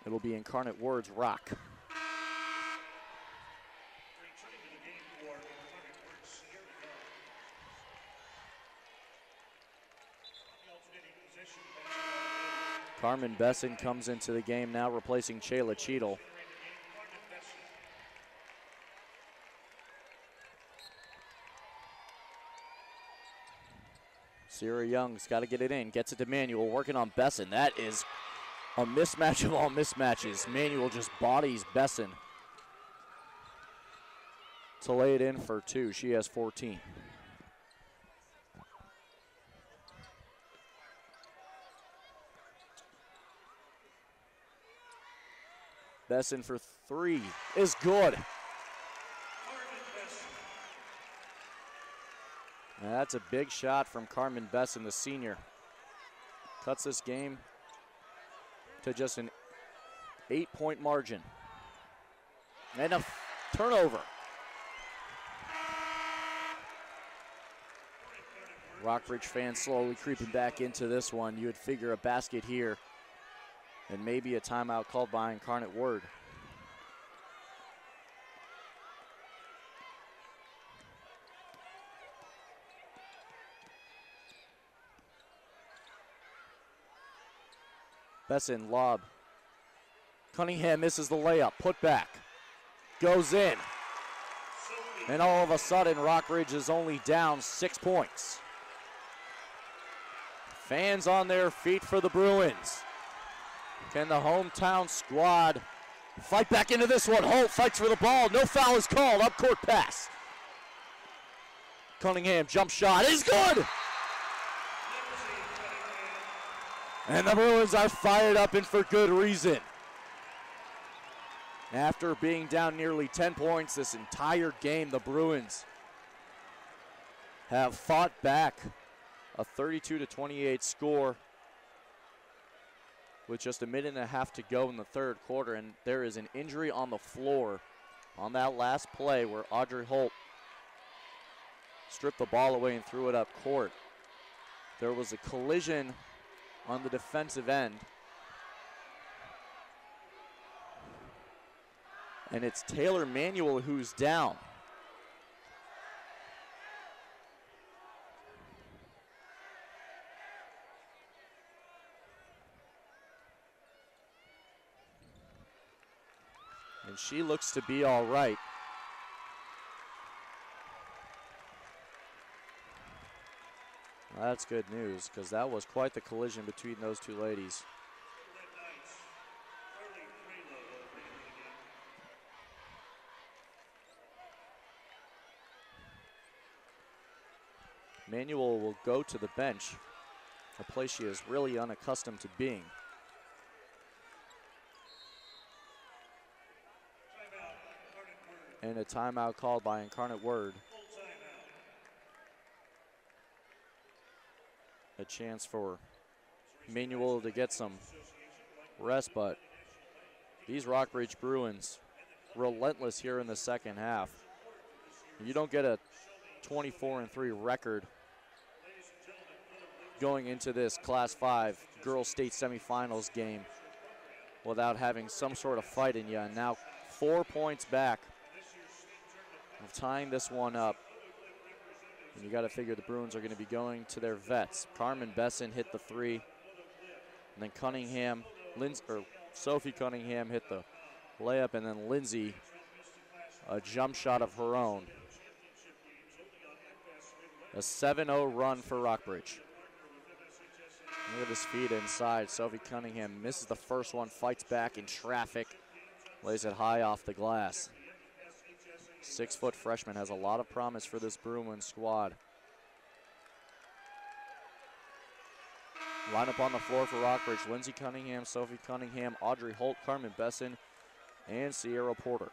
It'll be Incarnate Word's rock. Carmen Besson comes into the game now, replacing Shayla Cheadle. Sierra Young's got to get it in, gets it to Manuel, working on Besson. That is a mismatch of all mismatches. Manuel just bodies Besson to lay it in for 2. She has 14. Besson for 3 is good. And that's a big shot from Carmen Besson, the senior. Cuts this game to just an 8-point margin. And a turnover. Rockbridge fans slowly creeping back into this one. You would figure a basket here and maybe a timeout called by Incarnate Word. Besson, lob. Cunningham misses the layup. Put back. Goes in. And all of a sudden, Rockbridge is only down 6 points. Fans on their feet for the Bruins. Can the hometown squad fight back into this one? Holt fights for the ball. No foul is called. Up court pass. Cunningham jump shot is good. And the Bruins are fired up and for good reason. After being down nearly 10 points this entire game, the Bruins have fought back a 32-28 score with just a minute and a half to go in the third quarter, and there is an injury on the floor on that last play where Audrey Holt stripped the ball away and threw it up court. There was a collision on the defensive end. And it's Taylor Manuel who's down. And she looks to be all right. Well, that's good news, because that was quite the collision between those two ladies. Manuel will go to the bench, a place she is really unaccustomed to being. And a timeout called by Incarnate Word. A chance for Manuel to get some rest, but these Rockbridge Bruins relentless here in the second half. You don't get a 24-3 record going into this Class 5 Girls State Semifinals game without having some sort of fight in you. And now 4 points back of tying this one up. And you got to figure the Bruins are going to be going to their vets. Carmen Besson hit the 3. And then Cunningham, Sophie Cunningham hit the layup. And then Lindsay, a jump shot of her own. A 7-0 run for Rockbridge. Look at this feed inside. Sophie Cunningham misses the first one, fights back in traffic, lays it high off the glass. 6-foot freshman has a lot of promise for this Bruins squad. Lineup on the floor for Rockbridge: Lindsey Cunningham, Sophie Cunningham, Audrey Holt, Carmen Besson, and Sierra Porter.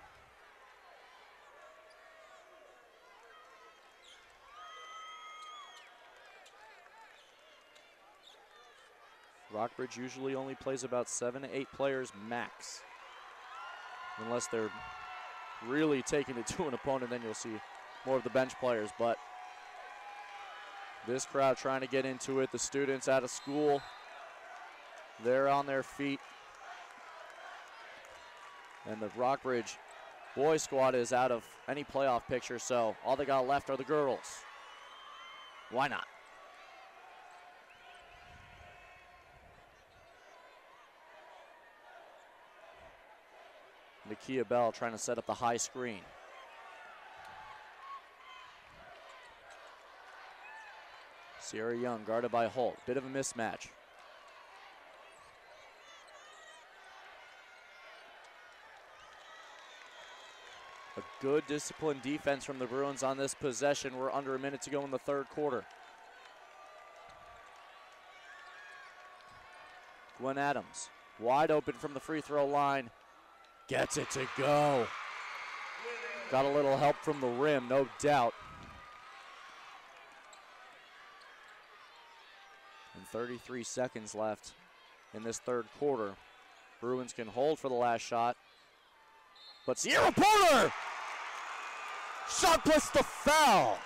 Rockbridge usually only plays about 7 to 8 players max. Unless they're really taking it to an opponent, then you'll see more of the bench players. But this crowd trying to get into it. The students out of school, they're on their feet. And the Rockbridge boys squad is out of any playoff picture, so all they got left are the girls. Why not? Nakia Bell trying to set up the high screen. Sierra Young guarded by Holt. Bit of a mismatch. A good disciplined defense from the Bruins on this possession. We're under a minute to go in the third quarter. Gwen Adams wide open from the free throw line. Gets it to go. Got a little help from the rim, no doubt. And 33 seconds left in this third quarter. Bruins can hold for the last shot. But Sierra Porter! Shot plus the foul.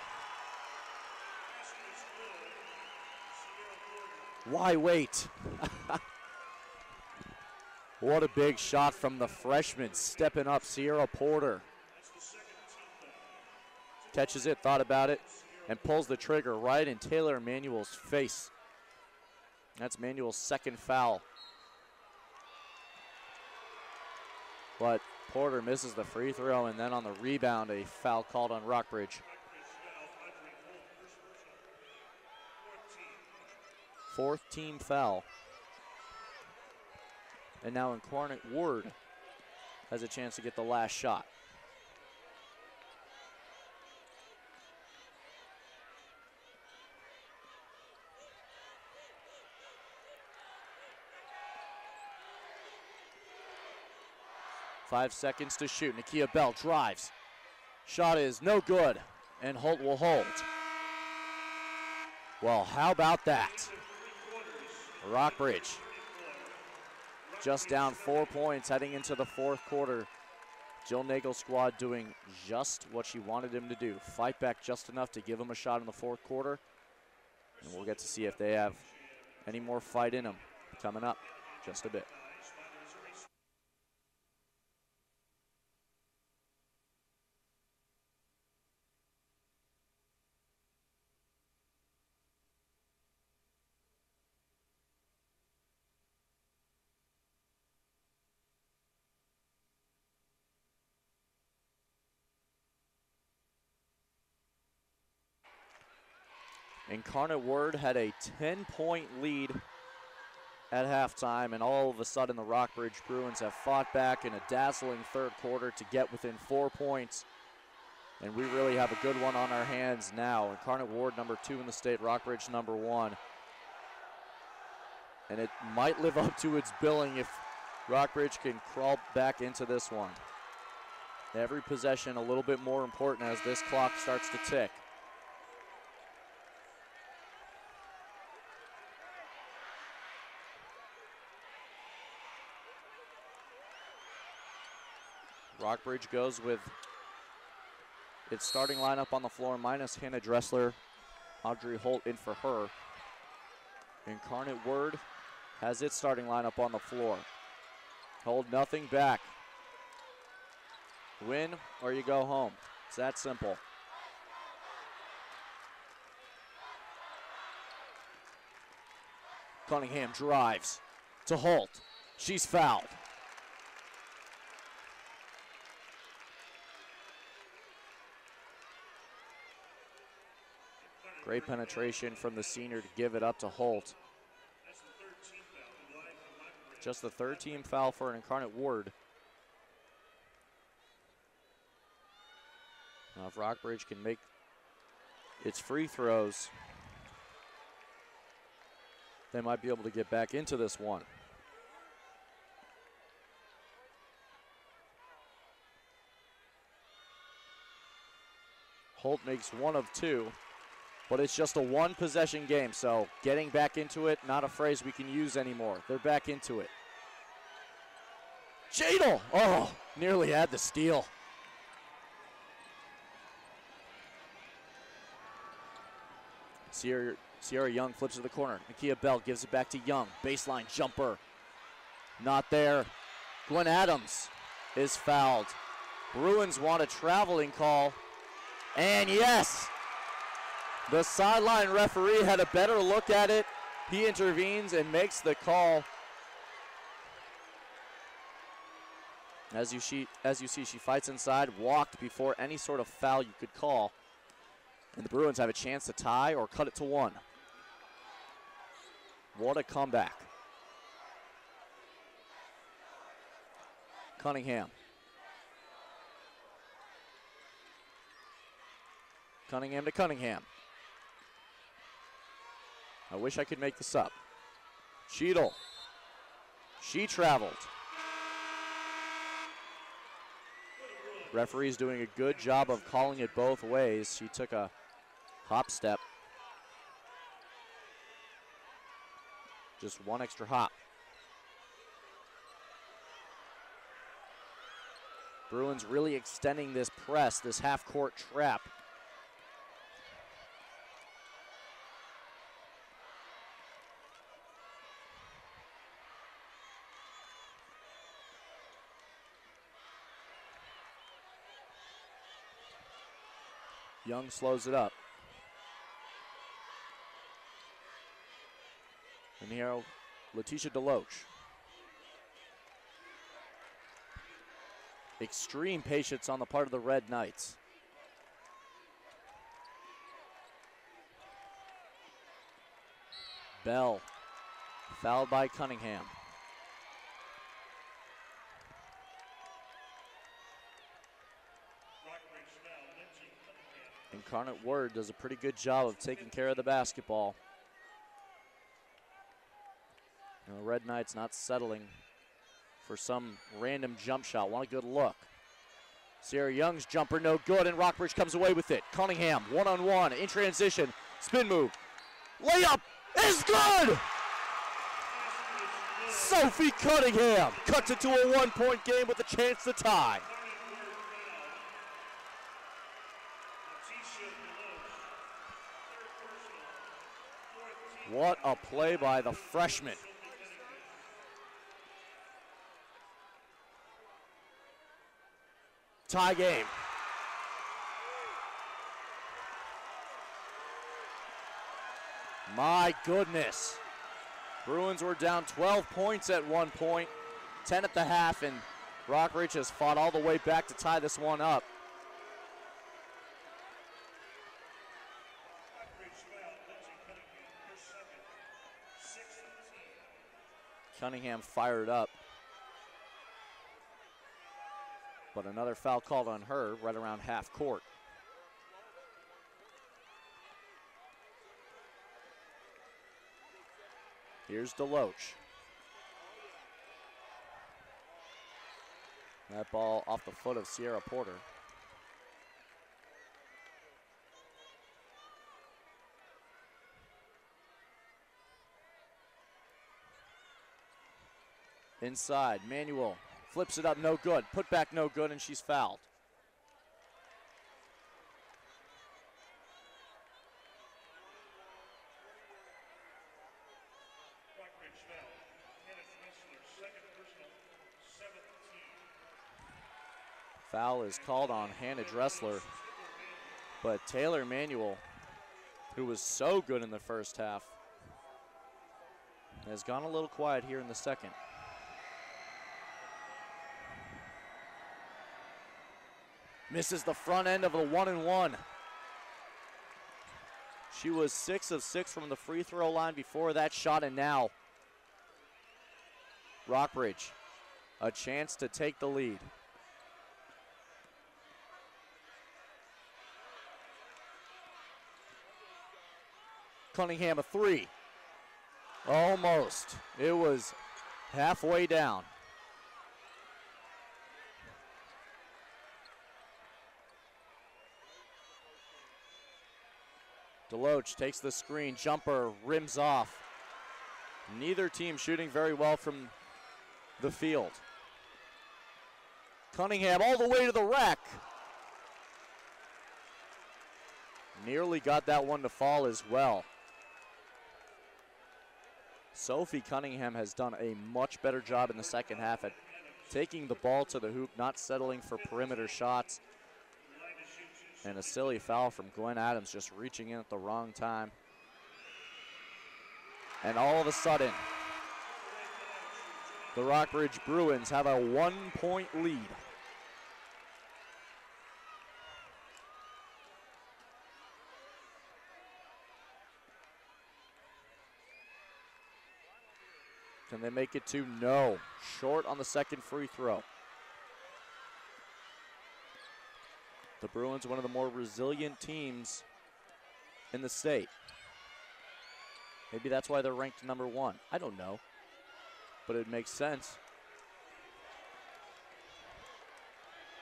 Why wait? What a big shot from the freshman, stepping up, Sierra Porter. Catches it, thought about it, and pulls the trigger right in Taylor Manuel's face. That's Manuel's second foul. But Porter misses the free throw, and then on the rebound, a foul called on Rockbridge. Fourth team foul. And now Incarnate Ward has a chance to get the last shot. Five seconds to shoot. Nakia Bell drives. Shot is no good, and Holt will hold. Well, how about that? Rockbridge just down 4 points heading into the fourth quarter. Jill Nagel's squad doing just what she wanted him to do. Fight back just enough to give him a shot in the fourth quarter. And we'll get to see if they have any more fight in them coming up just a bit. Incarnate Word had a 10-point lead at halftime, and all of a sudden the Rockbridge Bruins have fought back in a dazzling third quarter to get within 4 points. And we really have a good one on our hands now. Incarnate Ward number 2 in the state, Rockbridge number 1. And it might live up to its billing if Rockbridge can crawl back into this one. Every possession a little bit more important as this clock starts to tick. Rockbridge goes with its starting lineup on the floor, minus Hannah Dressler, Audrey Holt in for her. Incarnate Word has its starting lineup on the floor. Hold nothing back. Win or you go home. It's that simple. Cunningham drives to Holt. She's fouled. Great penetration from the senior to give it up to Holt. Just the third team foul for Incarnate Ward. Now if Rockbridge can make its free throws, they might be able to get back into this one. Holt makes one of two, but it's just a one possession game, so getting back into it, not a phrase we can use anymore. They're back into it. Jadel, oh, nearly had the steal. Sierra Young flips to the corner. Nakia Bell gives it back to Young. Baseline jumper. Not there. Glenn Adams is fouled. Bruins want a traveling call. And yes, the sideline referee had a better look at it. He intervenes and makes the call. As you see, she fights inside, walked before any sort of foul you could call. And the Bruins have a chance to tie or cut it to one. What a comeback. Cunningham. Cunningham to Cunningham. I wish I could make this up. Cheadle. She traveled. Referee's doing a good job of calling it both ways. She took a hop step. Just one extra hop. Bruins really extending this press, this half-court trap. Young slows it up. And here, Letitia Deloach. Extreme patience on the part of the Red Knights. Bell, fouled by Cunningham. Incarnate Word does a pretty good job of taking care of the basketball. And the Red Knights not settling for some random jump shot. Want a good look. Sierra Young's jumper no good, and Rockbridge comes away with it. Cunningham, one-on-one, in transition, spin move. Layup is good! Sophie Cunningham cuts it to a one-point game with a chance to tie. What a play by the freshman. Tie game. My goodness. Bruins were down 12 points at one point, 10 at the half, and Rockbridge has fought all the way back to tie this one up. Cunningham fired up. But another foul called on her right around half court. Here's Deloach. That ball off the foot of Sierra Porter. Inside, Manuel flips it up, no good. Put back, no good, and she's fouled. Foul is called on Hannah Dressler, but Taylor Manuel, who was so good in the first half, has gone a little quiet here in the second. Misses the front end of a 1-and-1. She was 6 of 6 from the free throw line before that shot, and now Rockbridge, a chance to take the lead. Cunningham a three. Almost. It was halfway down. Deloach takes the screen, jumper, rims off. Neither team shooting very well from the field. Cunningham all the way to the rack. Nearly got that one to fall as well. Sophie Cunningham has done a much better job in the second half at taking the ball to the hoop, not settling for perimeter shots. And a silly foul from Gwen Adams, just reaching in at the wrong time. And all of a sudden, the Rockbridge Bruins have a 1-point lead. Can they make it two? No. Short on the second free throw. The Bruins, one of the more resilient teams in the state. Maybe that's why they're ranked number 1. I don't know, but it makes sense.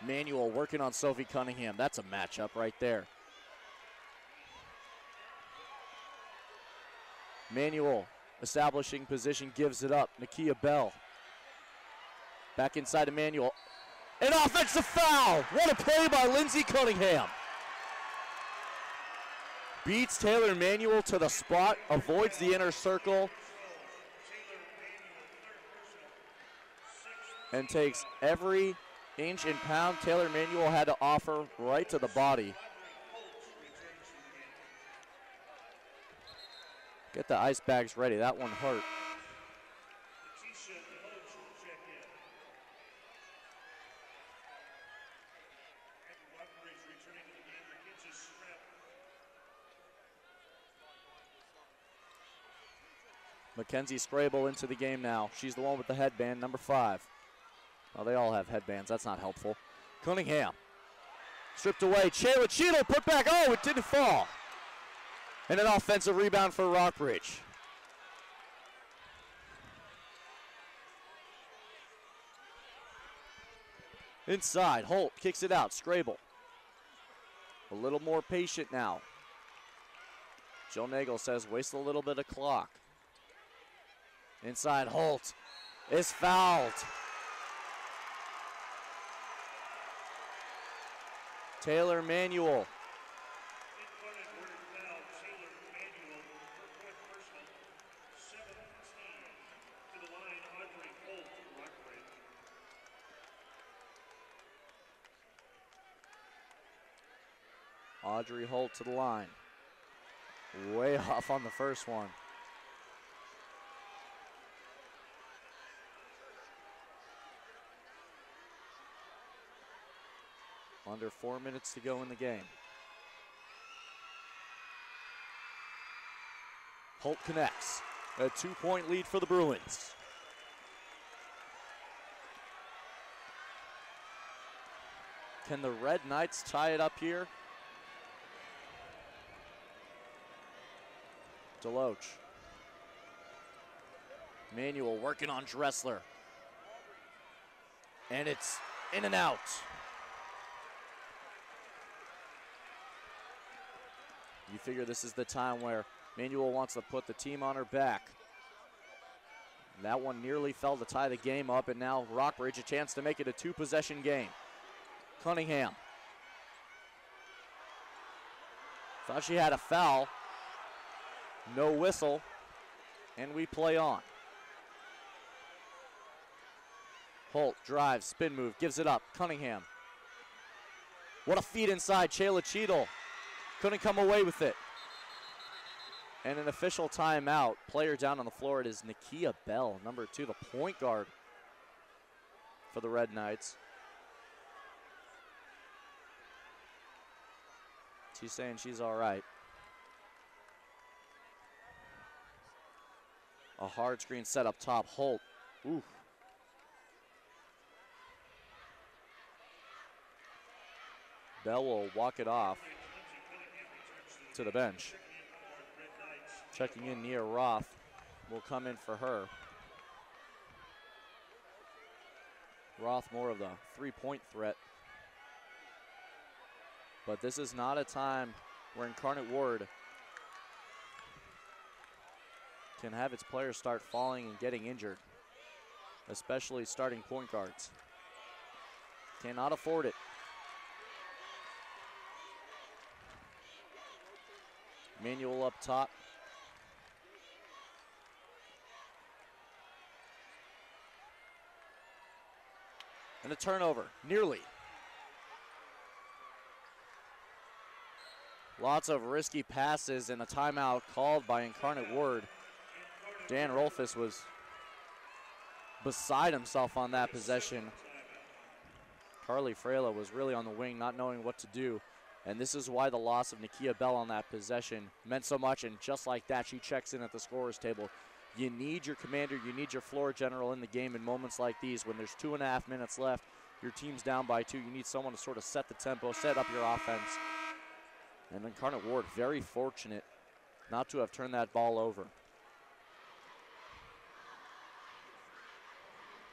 Manuel working on Sophie Cunningham. That's a matchup right there. Manuel establishing position, gives it up. Nakia Bell. Back inside Emmanuel. An offensive foul! What a play by Lindsay Cunningham. Beats Taylor Manuel to the spot, avoids the inner circle, and takes every inch and pound Taylor Manuel had to offer right to the body. Get the ice bags ready. That one hurt. Mackenzie Scrabble into the game now. She's the one with the headband, number 5. Oh, they all have headbands. That's not helpful. Cunningham. Stripped away. Shayla Cheadle put back. Oh, it didn't fall. And an offensive rebound for Rockbridge. Inside, Holt kicks it out. Scrabble. A little more patient now. Joe Nagel says waste a little bit of clock. Inside, Holt is fouled. Taylor Manuel. Audrey Holt to the line. Way off on the first one. Under 4 minutes to go in the game. Holt connects. A 2-point lead for the Bruins. Can the Red Knights tie it up here? Deloach. Manuel working on Dressler. And it's in and out. You figure this is the time where Manuel wants to put the team on her back. And that one nearly fell to tie the game up, and now Rockbridge a chance to make it a 2-possession game. Cunningham. Thought she had a foul. No whistle, and we play on. Holt drives, spin move, gives it up. Cunningham. What a feed inside, Shayla Cheadle. Couldn't come away with it. And an official timeout. Player down on the floor, it is Nakia Bell, number 2, the point guard for the Red Knights. She's saying she's all right. A hard screen set up top. Holt. Oof. Bell will walk it off to the bench. Checking in Nia Roth will come in for her. Roth more of the three-point threat. But this is not a time where Incarnate Word can have its players start falling and getting injured, especially starting point guards. Cannot afford it. Manuel up top. And a turnover, nearly. Lots of risky passes and a timeout called by Incarnate Word. Dan Rolfus was beside himself on that possession. Carly Frela was really on the wing, not knowing what to do. And this is why the loss of Nakia Bell on that possession meant so much. And just like that, she checks in at the scorer's table. You need your commander, you need your floor general in the game in moments like these. When there's 2.5 minutes left, your team's down by 2. You need someone to sort of set the tempo, set up your offense. And Incarnate Ward, very fortunate not to have turned that ball over.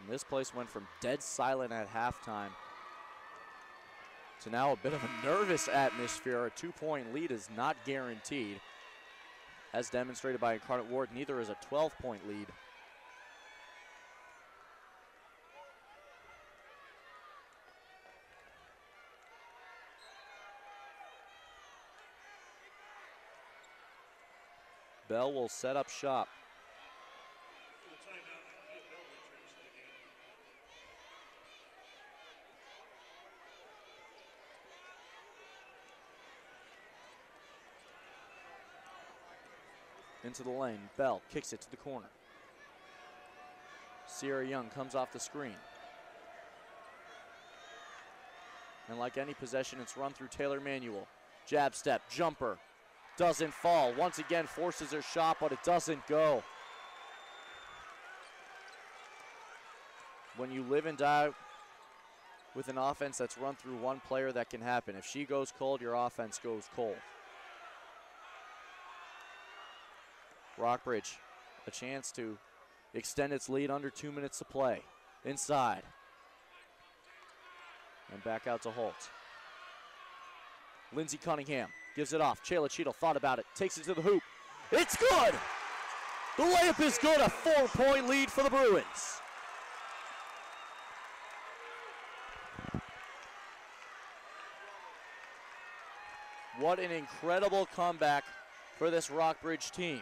And this place went from dead silent at halftime to now a bit of a nervous atmosphere. A 2-point lead is not guaranteed. As demonstrated by Incarnate Ward, neither is a 12-point lead. Bell will set up shop. Into the lane, Bell kicks it to the corner. Sierra Young comes off the screen. And like any possession, it's run through Taylor Manuel. Jab step, jumper, doesn't fall. Once again, forces her shot, but it doesn't go. When you live and die with an offense that's run through one player, that can happen. If she goes cold, your offense goes cold. Rockbridge, a chance to extend its lead under 2 minutes to play. Inside. And back out to Holt. Lindsey Cunningham gives it off. Chayla Cheadle thought about it, takes it to the hoop. It's good! The layup is good, a 4-point lead for the Bruins. What an incredible comeback for this Rockbridge team.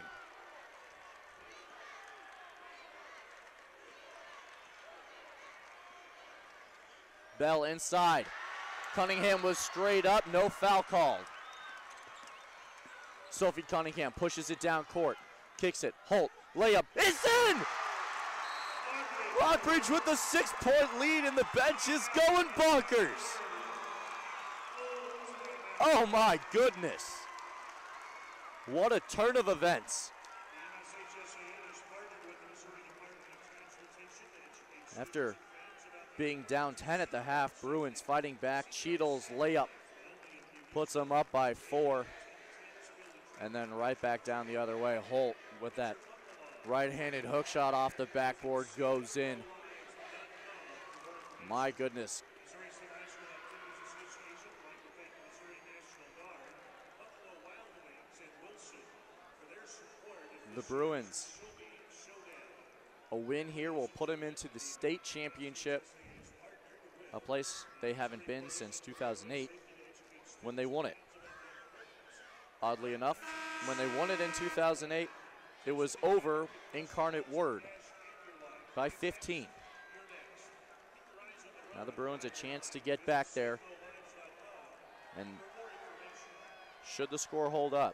Bell inside. Cunningham was straight up, no foul called. Sophie Cunningham pushes it down court, kicks it, Holt, layup, it's in! Rockbridge with the 6-point lead and the bench is going bonkers. Oh my goodness. What a turn of events. After being down 10 at the half, Bruins fighting back. Cheadle's layup puts them up by 4. And then right back down the other way. Holt with that right-handed hook shot off the backboard goes in. My goodness. The Bruins, a win here will put them into the state championship, a place they haven't been since 2008 when they won it. Oddly enough, when they won it in 2008, it was over Incarnate Word by 15. Now the Bruins a chance to get back there, and should the score hold up,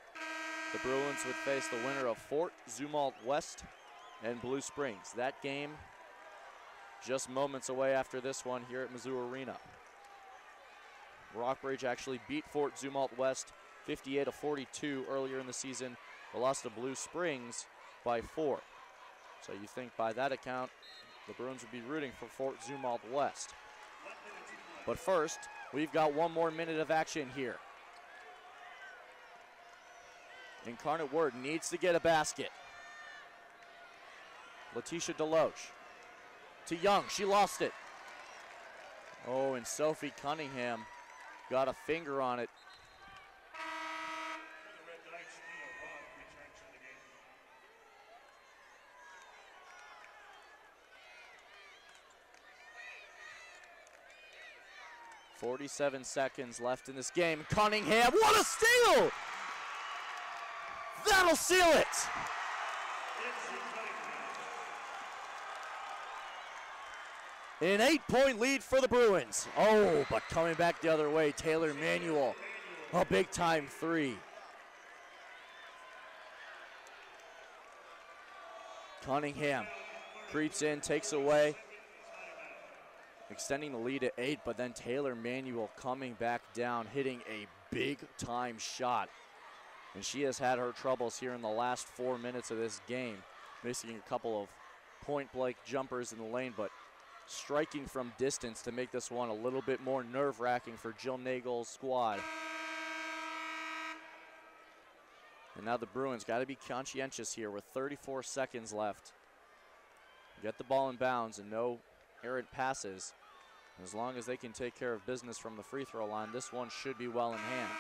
the Bruins would face the winner of Fort, Zumwalt West, and Blue Springs. That game just moments away after this one here at Mizzou Arena. Rockbridge actually beat Fort Zumwalt West 58-42 earlier in the season. They lost to Blue Springs by 4. So you think by that account, the Bruins would be rooting for Fort Zumwalt West. But first, we've got one more minute of action here. Incarnate Word needs to get a basket. Letitia Deloche to Young, she lost it. Oh, and Sophie Cunningham got a finger on it. 47 seconds left in this game. Cunningham, what a steal! That'll seal it! An 8-point lead for the Bruins. Oh, but coming back the other way, Taylor Manuel, a big-time three. Cunningham creeps in, takes away, extending the lead to 8, but then Taylor Manuel coming back down, hitting a big-time shot. And she has had her troubles here in the last 4 minutes of this game, missing a couple of point-blank jumpers in the lane, but striking from distance to make this one a little bit more nerve-wracking for Jill Nagel's squad. And now the Bruins got to be conscientious here with 34 seconds left. Get the ball in bounds and no errant passes. As long as they can take care of business from the free throw line, this one should be well in hand.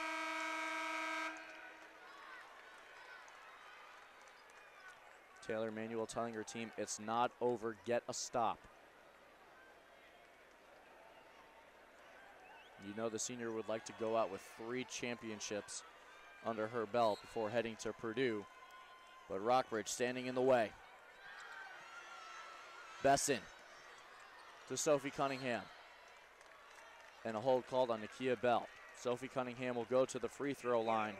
Taylor Manuel telling her team, it's not over, get a stop. You know the senior would like to go out with 3 championships under her belt before heading to Purdue. But Rockbridge standing in the way. Besson to Sophie Cunningham. And a hold called on Nakia Bell. Sophie Cunningham will go to the free throw line.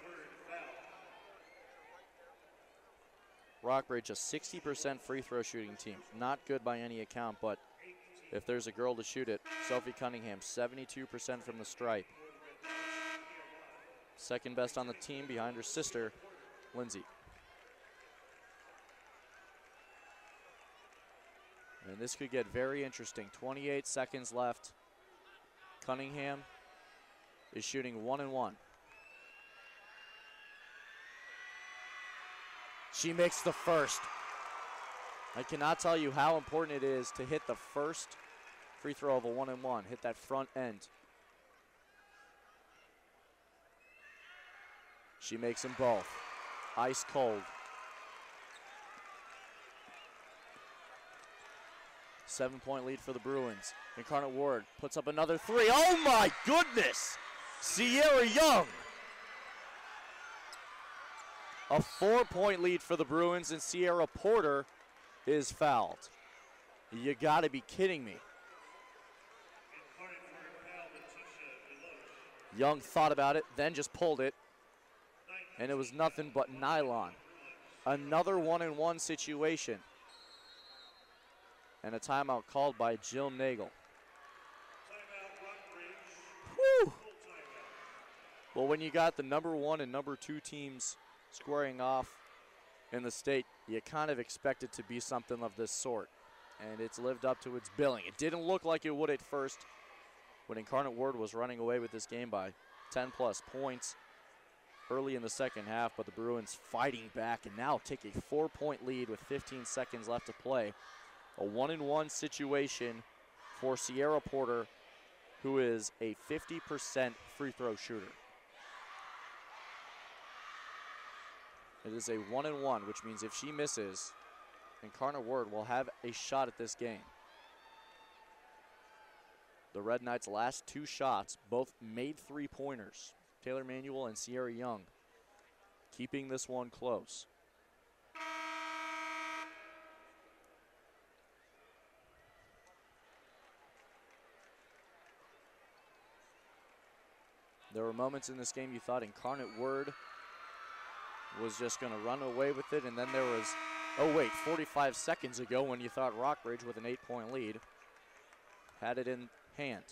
Rockbridge, a 60% free throw shooting team. Not good by any account, but if there's a girl to shoot it, Sophie Cunningham, 72% from the stripe. Second best on the team behind her sister, Lindsay. And this could get very interesting. 28 seconds left. Cunningham is shooting 1 and 1. She makes the first. I cannot tell you how important it is to hit the first free throw of a 1 and 1. Hit that front end. She makes them both. Ice cold. 7-point lead for the Bruins. Incarnate Ward puts up another 3. Oh my goodness! Sierra Young. A 4-point lead for the Bruins, and Sierra Porter is fouled. You gotta be kidding me. Young thought about it, then just pulled it, and it was nothing but nylon. Another 1-and-1 situation. And a timeout called by Jill Nagel. Whew. Well, when you got the number 1 and number 2 teams squaring off in the state, you kind of expect it to be something of this sort. And it's lived up to its billing. It didn't look like it would at first when Incarnate Word was running away with this game by 10+ points early in the second half, but the Bruins fighting back and now take a 4-point lead with 15 seconds left to play. A 1-and-1 situation for Sierra Porter, who is a 50% free throw shooter. It is a 1-and-1, which means if she misses, Incarnate Word will have a shot at this game. The Red Knights' last 2 shots both made 3-pointers. Taylor Manuel and Sierra Young keeping this one close. There were moments in this game you thought Incarnate Word was just going to run away with it, and then there was, 45 seconds ago when you thought Rockbridge with an 8-point lead had it in hand.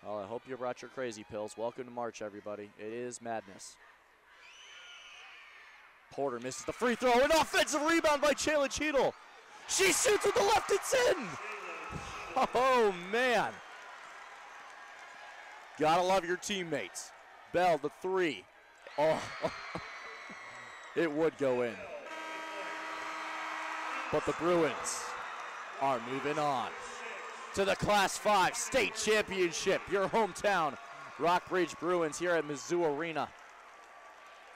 Well, I hope you brought your crazy pills. Welcome to March, everybody. It is madness. Porter misses the free throw. An offensive rebound by Chayla Cheadle. She shoots with the left. It's in. Oh, man. Gotta love your teammates. Bell, the three. Oh, it would go in. But the Bruins are moving on to the Class 5 State Championship. Your hometown Rockbridge Bruins here at Mizzou Arena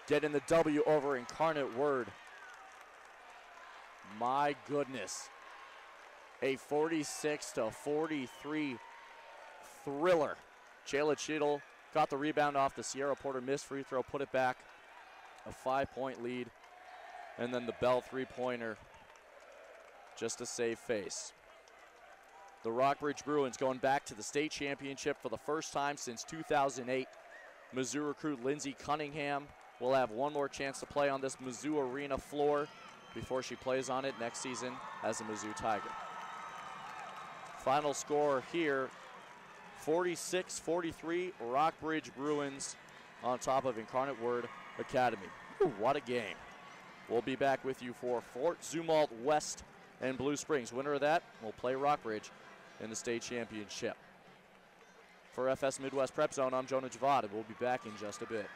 getting the W over Incarnate Word. My goodness. A 46-43 thriller. Chayla Cheadle got the rebound off the Sierra Porter missed free throw, put it back. A 5-point lead. And then the Bell three-pointer just to save face. The Rockbridge Bruins going back to the state championship for the first time since 2008. Mizzou recruit Lindsey Cunningham will have one more chance to play on this Mizzou Arena floor before she plays on it next season as a Mizzou Tiger. Final score here, 46-43, Rockbridge Bruins on top of Incarnate Word Academy. Ooh, what a game. We'll be back with you for Fort Zumwalt West and Blue Springs. Winner of that will play Rockbridge in the state championship. For FS Midwest Prep Zone, I'm Jonah Javad, and we'll be back in just a bit.